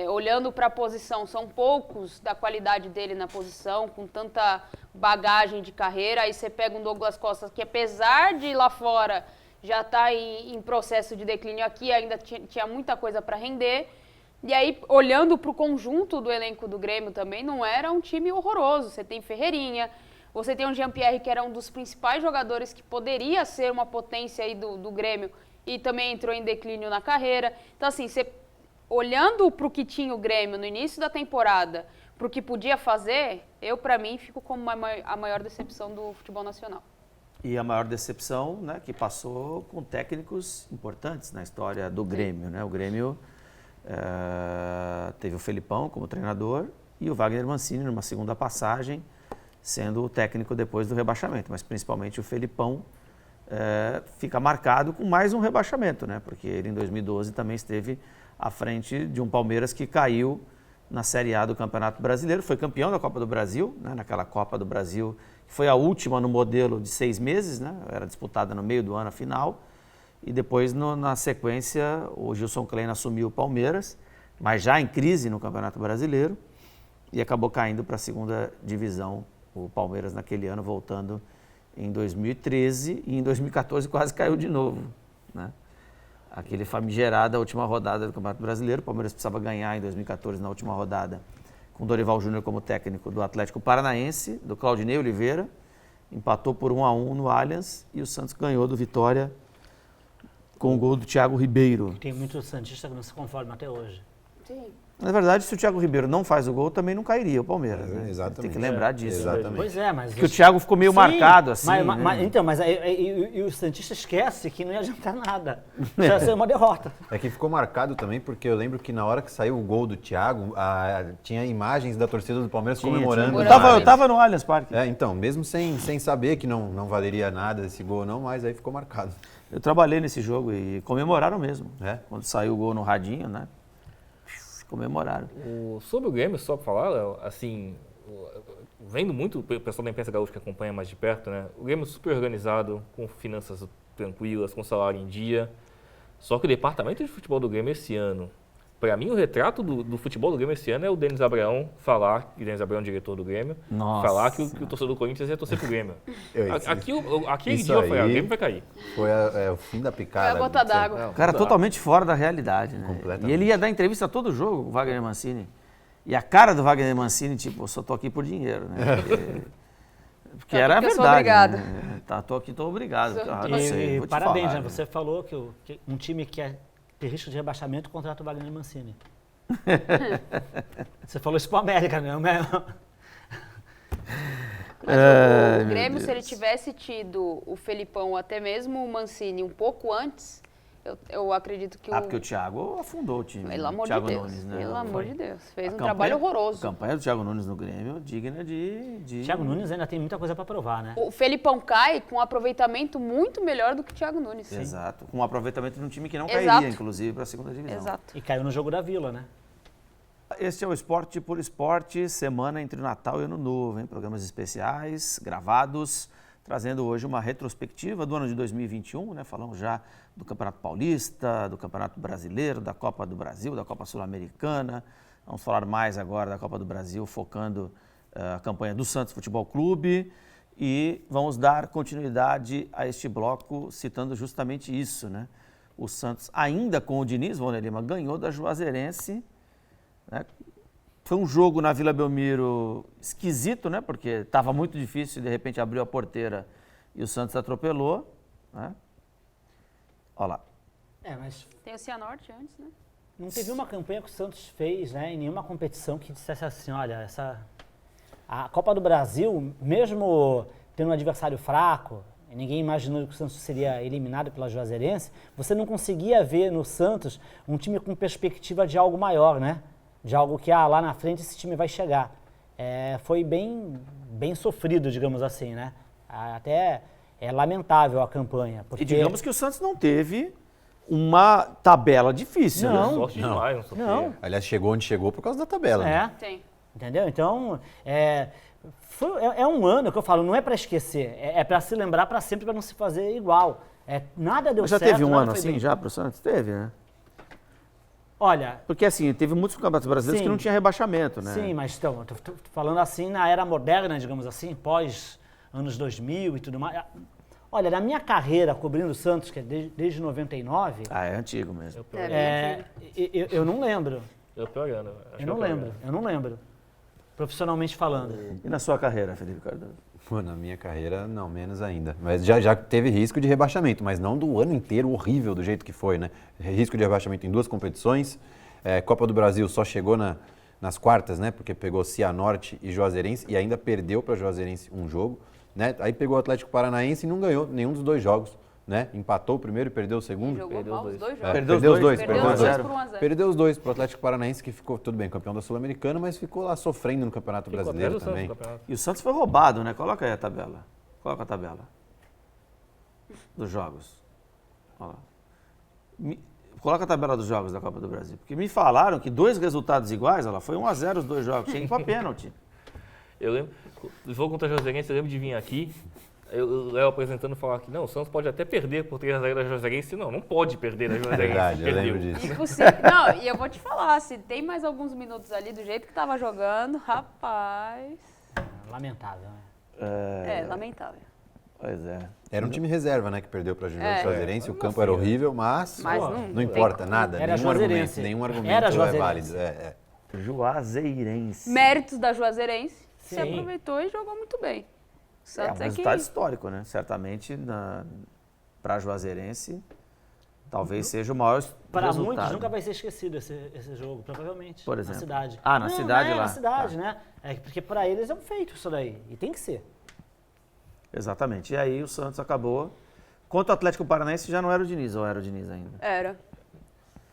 olhando para a posição, são poucos da qualidade dele na posição, com tanta bagagem de carreira. Aí você pega um Douglas Costa, que apesar de ir lá fora já está em processo de declínio aqui, ainda tinha muita coisa para render. E aí, olhando para o conjunto do elenco do Grêmio também, não era um time horroroso. Você tem Ferreirinha, você tem o Jean-Pierre, que era um dos principais jogadores que poderia ser uma potência aí do Grêmio e também entrou em declínio na carreira. Então, assim, você, olhando para o que tinha o Grêmio no início da temporada, para o que podia fazer, para mim, fico como a maior decepção do futebol nacional. E a maior decepção, né, que passou com técnicos importantes na história do Grêmio, né? O Grêmio teve o Felipão como treinador e o Wagner Mancini numa segunda passagem, sendo o técnico depois do rebaixamento. Mas principalmente o Felipão fica marcado com mais um rebaixamento, né? Porque ele em 2012 também esteve à frente de um Palmeiras que caiu na Série A do Campeonato Brasileiro, foi campeão da Copa do Brasil, né? Naquela Copa do Brasil, que foi a última no modelo de 6 meses, né? Era disputada no meio do ano a final, e depois na sequência o Gilson Klein assumiu o Palmeiras, mas já em crise no Campeonato Brasileiro, e acabou caindo para a segunda divisão, o Palmeiras naquele ano voltando em 2013 e em 2014 quase caiu de novo, né? Aquele famigerado, a última rodada do Campeonato Brasileiro, o Palmeiras precisava ganhar em 2014 na última rodada, com Dorival Júnior como técnico do Atlético Paranaense, do Claudinei Oliveira, empatou por 1-1 no Allianz e o Santos ganhou do Vitória com o gol do Thiago Ribeiro. Tem muito santista que não se conforma até hoje. Sim. Na verdade, se o Thiago Ribeiro não faz o gol, também não cairia o Palmeiras, né? Exatamente. Tem que lembrar disso. Exatamente. Pois é, mas... Porque o Thiago ficou meio marcado, assim. Mas o Santista esquece que não ia adiantar nada. Já ser uma derrota. É que ficou marcado também, porque eu lembro que na hora que saiu o gol do Thiago, tinha imagens da torcida do Palmeiras comemorando. Eu tava no Allianz Parque. Então, mesmo sem saber que não valeria nada esse gol não, mas aí ficou marcado. Eu trabalhei nesse jogo e comemoraram mesmo. É? Quando saiu o gol no radinho, né? Comemoraram. Sobre o Grêmio, só para falar, Léo, assim, vendo muito o pessoal da imprensa gaúcha que acompanha mais de perto, né? O Grêmio super organizado, com finanças tranquilas, com salário em dia. Só que o departamento de futebol do Grêmio esse ano, para mim o retrato do futebol do Grêmio esse ano é o Denis Abraão falar, que o Denis Abraão é o diretor do Grêmio, falar que o torcedor do Corinthians ia torcer pro Grêmio. Aquele dia eu falei, o Grêmio vai cair. Foi o fim da picada. Foi a gota d'água. Cara, totalmente fora da realidade, né? Completamente. E ele ia dar entrevista a todo jogo, o Wagner Mancini. E a cara do Wagner Mancini, tipo, eu só tô aqui por dinheiro, né? Porque era a verdade. Eu sou obrigado. Né? Tô aqui, tô obrigado. E parabéns, né? Você falou que um time que tem risco de rebaixamento contrata o Wagner Mancini. Você falou isso pro América, né? Mas o Grêmio, se ele tivesse tido o Felipão ou até mesmo o Mancini um pouco antes, eu acredito que porque o Thiago afundou o time. Pelo amor Thiago de Deus, Nunes, né? pelo amor de Deus. Fez um trabalho horroroso. A campanha do Thiago Nunes no Grêmio digna de... Thiago Nunes ainda tem muita coisa para provar, né? O Felipão cai com um aproveitamento muito melhor do que o Thiago Nunes. Sim. Exato. Com um aproveitamento de um time que não Exato. cairia, inclusive, para a segunda divisão. Exato. E caiu no jogo da Vila, né? Este é o Esporte por Esporte, semana entre o Natal e o Ano Novo, hein? Programas especiais, gravados, trazendo hoje uma retrospectiva do ano de 2021, né? Falamos já do Campeonato Paulista, do Campeonato Brasileiro, da Copa do Brasil, da Copa Sul-Americana. Vamos falar mais agora da Copa do Brasil, focando a campanha do Santos Futebol Clube. E vamos dar continuidade a este bloco, citando justamente isso, né? O Santos, ainda com o Diniz, Valner Lima, ganhou da Juazeirense, né? Foi um jogo na Vila Belmiro esquisito, né? Porque estava muito difícil, de repente abriu a porteira e o Santos atropelou, né? Olha lá. Mas tem o Cianorte antes, né? Não teve uma campanha que o Santos fez, né? Em nenhuma competição que dissesse assim, olha, a Copa do Brasil, mesmo tendo um adversário fraco, ninguém imaginou que o Santos seria eliminado pela Juazeirense, você não conseguia ver no Santos um time com perspectiva de algo maior, né? De algo que, lá na frente esse time vai chegar. Foi bem sofrido, digamos assim, né? Até é lamentável a campanha. Porque... E digamos que o Santos não teve uma tabela difícil, não, né? Sorte demais, não. Aliás, chegou onde chegou por causa da tabela. Né? Tem. Entendeu? Então, é um ano que eu falo, não é para esquecer, é para se lembrar para sempre, para não se fazer igual. Nada deu certo. Já teve um ano foi assim bem. já para o Santos? Teve, né? Olha... Porque assim, teve muitos campeonatos brasileiros que não tinha rebaixamento, né? Sim, mas então, eu tô falando assim na era moderna, digamos assim, pós anos 2000 e tudo mais. Olha, na minha carreira cobrindo o Santos, que é desde 99... É antigo mesmo. Eu não lembro. Eu não lembro. Profissionalmente falando. E na sua carreira, Felipe Cardoso? Pô, na minha carreira, não, menos ainda. Mas já teve risco de rebaixamento, mas não do ano inteiro horrível do jeito que foi, né? Risco de rebaixamento em 2 competições. Copa do Brasil só chegou nas quartas, né? Porque pegou Cianorte e Juazeirense e ainda perdeu para Juazeirense um jogo, né? Aí pegou o Atlético Paranaense e não ganhou nenhum dos 2 jogos, né? Empatou o primeiro e perdeu o segundo. Jogou mal os 2 jogos. Perdeu os dois. Perdeu os 2 por 1-0. Perdeu os 2 para o Atlético Paranaense, que ficou, tudo bem, campeão da Sul-Americana, mas ficou lá sofrendo no Campeonato Brasileiro também. E o Santos foi roubado, né? Coloca aí a tabela. Coloca a tabela dos jogos. Olha lá. Coloca a tabela dos jogos da Copa do Brasil. Porque me falaram que 2 resultados iguais, olha lá, foi 1-0 os 2 jogos. Tinha que ir para pênalti. Eu lembro, o jogo contra a Juazeirense, eu lembro de vir aqui, o Léo apresentando e falar que não, o Santos pode até perder por 3-0 da Juazeirense. Não pode perder da Juazeirense. Verdade, eu lembro disso. Impossível. Não, e eu vou te falar, se tem mais alguns minutos ali do jeito que tava jogando, rapaz... Lamentável, né? Lamentável. Pois é. Era um time reserva, né, que perdeu para a Juazeirense, o campo Assim, era horrível, mas não importa, nada, Era nenhum argumento Era é Juazeirense. válido. Juazeirense. Méritos da Juazeirense, se Sim. aproveitou e jogou muito bem. O É um Santos resultado histórico, né? Certamente, para a Juazeirense, talvez seja o maior Para resultado. muitos nunca vai ser esquecido esse jogo, provavelmente. Por exemplo. Na cidade. Ah, na cidade lá. Na cidade, Tá. né? É porque para eles é um feito isso daí. E tem que ser. Exatamente. E aí o Santos acabou. Quanto ao Atlético Paranaense, já não era o Diniz, ou era o Diniz ainda? Era.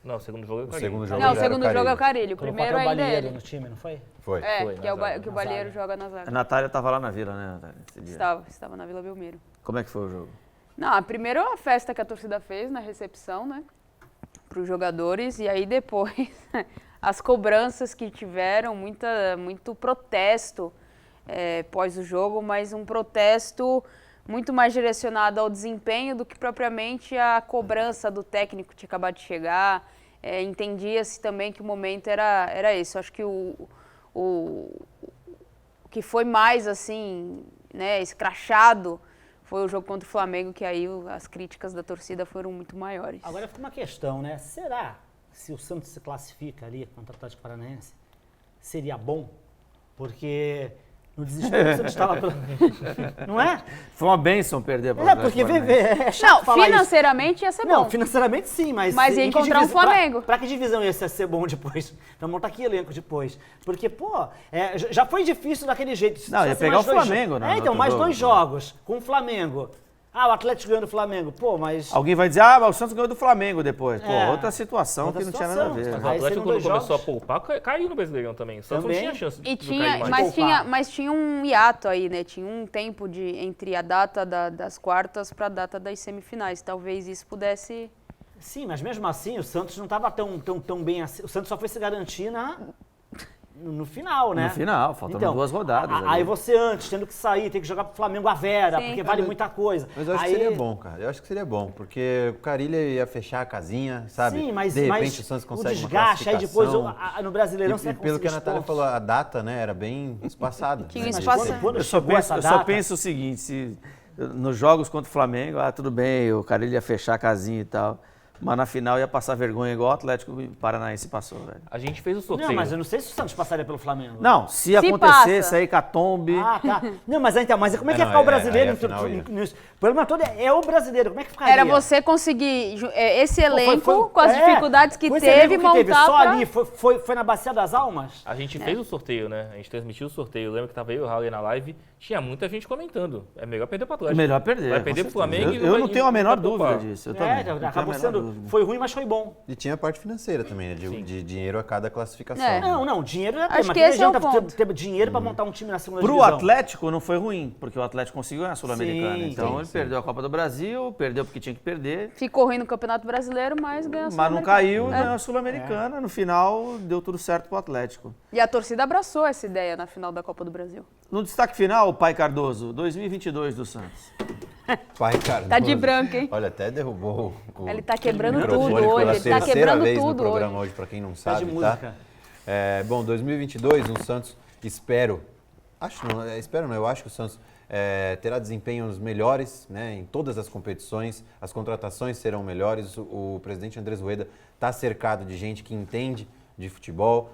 Não, o segundo jogo é o O Carilho. segundo jogo Não, o já era segundo jogo é o Carilho. O Colocou primeiro até o ainda é Balieiro ele. no time, não foi? Foi. Foi, Que é na que o Balieiro joga na zaga. A Natália estava lá na Vila, né, Natália? Esse dia. Estava na Vila Belmiro. Como é que foi o jogo? Não, a primeira é a festa que a torcida fez na recepção, né? Para os jogadores. E aí depois, as cobranças que tiveram, muito protesto pós o jogo, mas um protesto muito mais direcionado ao desempenho do que propriamente a cobrança do técnico que tinha acabado de chegar. Entendia-se também que o momento era esse. Eu acho que o que foi mais, assim, né, escrachado foi o jogo contra o Flamengo, que aí as críticas da torcida foram muito maiores. Agora fica uma questão, né? Será que se o Santos se classifica ali contra o Atlético Paranaense, seria bom? Porque no desespero o Santos estava... Não é? Foi uma bênção perder para o É, Atlético porque Paranaense. é chato Não, falar isso. financeiramente ia ser bom. Não, financeiramente sim, mas ia em que encontrar um divisão- Flamengo. Pra que divisão ia ser bom depois? Pra montar que elenco depois? Porque, pô, já foi difícil daquele jeito. Não, Só ia ser pegar mais o dois Flamengo, jo- né, no então, outro mais jogo. 2 jogos com o Flamengo. Ah, o Atlético ganhando o Flamengo. Pô, mas... Alguém vai dizer, mas o Santos ganhou do Flamengo depois. Pô, É. outra situação Outra que não tinha nada a situação. ver. Mas o Aí Atlético, seriam quando 2 começou jogos. a poupar, caiu no brasileirão também. O Santos Também. não tinha chance E de cair mais. mas tinha um hiato aí, né? Tinha um tempo entre a data das quartas para a data das semifinais. Talvez isso pudesse... Sim, mas mesmo assim o Santos não estava tão bem assim. O Santos só foi se garantir no final, né? No final, faltando 2 rodadas. ali. Aí você antes, tendo que sair, tem que jogar pro Flamengo a Vera, Sim. porque vale muita coisa. Mas eu acho Aí- que seria bom, cara. Eu acho que seria bom, porque o Carilho ia fechar a casinha, sabe? Sim, mas, de repente mas o Santos o consegue uma desgaste, aí depois classificação. no Brasileirão você E vai pelo que a conseguir Natália pontos. falou, a data, né, era bem espaçada. Tinha né? espaço. Quando Eu só chegou essa penso, data- o seguinte, se nos jogos contra o Flamengo, tudo bem, o cara ia fechar a casinha e tal, mas na final ia passar vergonha igual o Atlético Paranaense passou, velho. A gente fez o sorteio. Não, mas eu não sei se o Santos passaria pelo Flamengo. Não, se Se acontecesse passa. aí catombe, Ah, tá. Não, mas como é que ia Não, ficar o brasileiro? aí a final ia. nisso? O problema todo é o brasileiro. Como é que ficaria? Era você conseguir esse Pô, elenco, com as dificuldades que com esse teve, elenco que teve, montar só pra... ali, foi na Bacia das Almas? A gente fez o sorteio, né? A gente transmitiu o sorteio. Eu lembro que tava eu e o Halley na live. Tinha muita gente comentando. É melhor perder pro é Atlético. melhor perder. Vai com perder pro certeza. Flamengo e Eu vai- não e tenho a vai menor poupar. dúvida disso. Eu também. não tenho a Acabou menor sendo... dúvida. Foi ruim, mas foi bom. E tinha a parte financeira também, né? De dinheiro a cada classificação. É. né? Não, dinheiro já tem, Acho mas que esse é o adianta ponto. ter dinheiro pra montar um time na segunda Pro divisão. Atlético não foi ruim, porque o Atlético conseguiu ganhar a Sul-Americana. Sim, Então sim, ele perdeu a Copa do Brasil, perdeu porque tinha que perder, Ficou ruim no Campeonato Brasileiro, mas ganhou a mas não Sul-Americana. caiu na Sul-Americana. No final deu tudo certo pro Atlético. E a torcida abraçou essa ideia na final da Copa do Brasil. No destaque final, o Pai Cardoso, 2022 do Santos. Pai, cara. Tá de branco, hein? Olha, até derrubou o Ele tá quebrando microfone tudo pela hoje, ele tá terceira quebrando vez tudo no programa hoje. hoje, pra quem não Tá sabe, de tá? música. Bom, 2022, o Santos, eu acho que o Santos terá desempenhos melhores, né, em todas as competições, as contratações serão melhores, o presidente Andrés Rueda está cercado de gente que entende de futebol,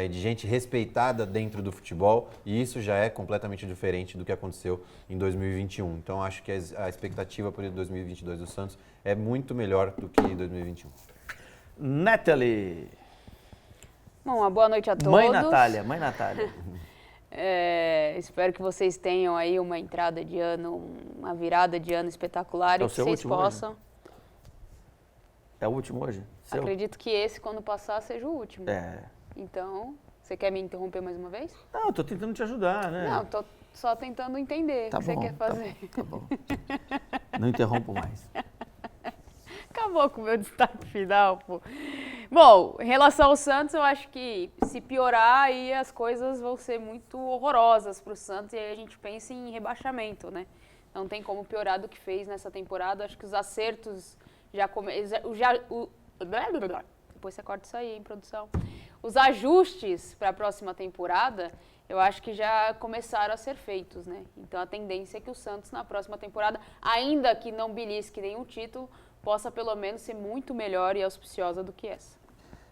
de gente respeitada dentro do futebol, e isso já é completamente diferente do que aconteceu em 2021. Então, acho que a expectativa para 2022 do Santos é muito melhor do que 2021. Natalie. Bom, uma boa noite a todos. Mãe Natália. Espero que vocês tenham aí uma entrada de ano, uma virada de ano espetacular É e o que seu vocês último possam. É o último hoje? Seu? Acredito que esse, quando passar, seja o último. É. Então, você quer me interromper mais uma vez? Não, eu tô tentando te ajudar, né? Não, tô só tentando entender Tá o que bom, você quer fazer. Tá bom. Não interrompo mais. Acabou com o meu destaque final, pô. Bom, em relação ao Santos, eu acho que se piorar, aí as coisas vão ser muito horrorosas para o Santos e aí a gente pensa em rebaixamento, né? Não tem como piorar do que fez nessa temporada. Acho que os acertos depois você corta isso aí, hein, produção. Os ajustes para a próxima temporada, eu acho que já começaram a ser feitos, né? Então a tendência é que o Santos na próxima temporada, ainda que não belisque nenhum título, possa pelo menos ser muito melhor e auspiciosa do que essa.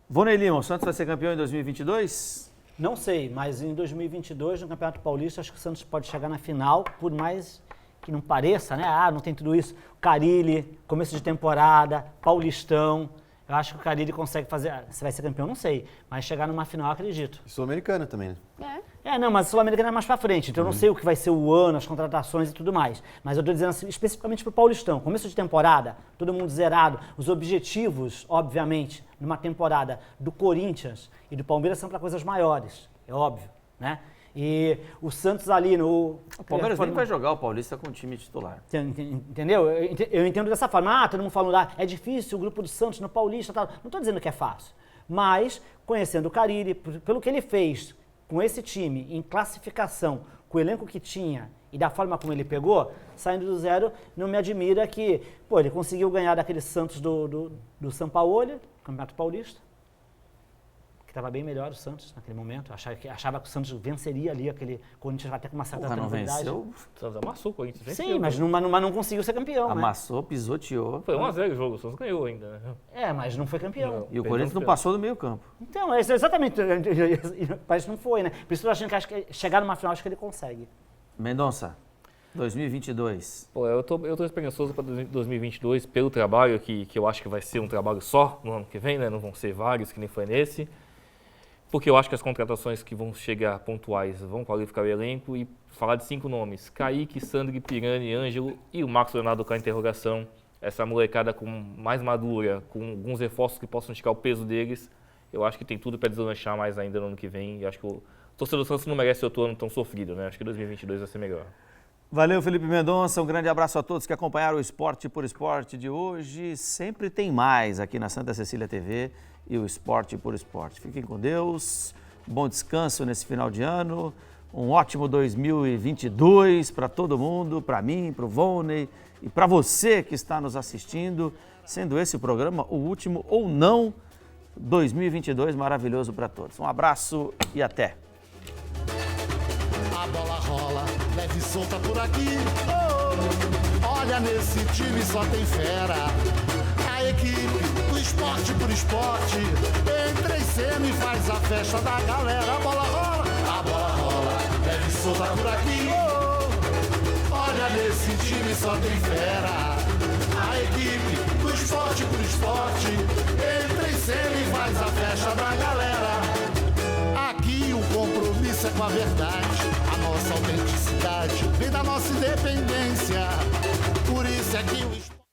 Vonei Lima, o Santos vai ser campeão em 2022? Não sei, mas em 2022, no Campeonato Paulista, acho que o Santos pode chegar na final, por mais que não pareça, né? Não tem tudo isso. Carilli, começo de temporada, Paulistão. Eu acho que o Carilli consegue fazer... Se vai ser campeão, não sei. Mas chegar numa final, acredito. E Sul-Americana também, né? Não, mas a Sul-Americana é mais pra frente. Então eu não sei o que vai ser o ano, as contratações e tudo mais. Mas eu tô dizendo assim, especificamente pro Paulistão. Começo de temporada, todo mundo zerado. Os objetivos, obviamente, numa temporada do Corinthians e do Palmeiras são para coisas maiores. É óbvio, né? E o Santos ali no... O Palmeiras nem vai jogar o Paulista com o time titular. Entendeu? Eu entendo dessa forma. Todo mundo falando é difícil o grupo do Santos no Paulista e tal. Não estou dizendo que é fácil. Mas, conhecendo o Carilli, pelo que ele fez com esse time em classificação, com o elenco que tinha e da forma como ele pegou, saindo do zero, não me admira que, ele conseguiu ganhar daquele Santos do Sampaoli, Campeonato Paulista, que estava bem melhor o Santos naquele momento. Achava que o Santos venceria ali, aquele Corinthians até com uma certa tranquilidade. O Santos amassou o Corinthians. Venceu, sim, mas não conseguiu ser campeão. Amassou, pisoteou. Foi 1-0 o jogo, o Santos ganhou ainda. Mas não foi campeão. Não, e o Corinthians não passou do meio campo. Então, exatamente, mas não foi, né? Por isso eu acho que chegar numa final, acho que ele consegue. Mendonça, 2022. Eu tô esperançoso para 2022 pelo trabalho que eu acho que vai ser um trabalho só no ano que vem, né? Não vão ser vários que nem foi nesse. Porque eu acho que as contratações que vão chegar pontuais vão qualificar o elenco e falar de 5 nomes. Kaique, Sandri, Pirani, Ângelo e o Marcos Leonardo com a interrogação. Essa molecada com mais madura, com alguns reforços que possam esticar o peso deles. Eu acho que tem tudo para deslanchar mais ainda no ano que vem. E acho que o torcedor do Santos não merece outro ano tão sofrido, né? Acho que 2022 vai ser melhor. Valeu, Felipe Mendonça. Um grande abraço a todos que acompanharam o Esporte por Esporte de hoje. Sempre tem mais aqui na Santa Cecília TV e o Esporte por Esporte. Fiquem com Deus, bom descanso nesse final de ano, um ótimo 2022 para todo mundo, para mim, para o Vonei e para você que está nos assistindo, sendo esse o programa o último ou não, 2022 maravilhoso para todos. Um abraço e até. A bola rola, leve e solta por aqui. Olha, nesse time só tem fera. A equipe do Esporte por Esporte entra em cena e faz a festa da galera. A bola rola, leve e solta por aqui. Olha, nesse time só tem fera. A equipe do Esporte por Esporte entra em cena e faz a festa da galera. Aqui o compromisso é com a verdade. A nossa autenticidade vem da nossa independência. Por isso é que o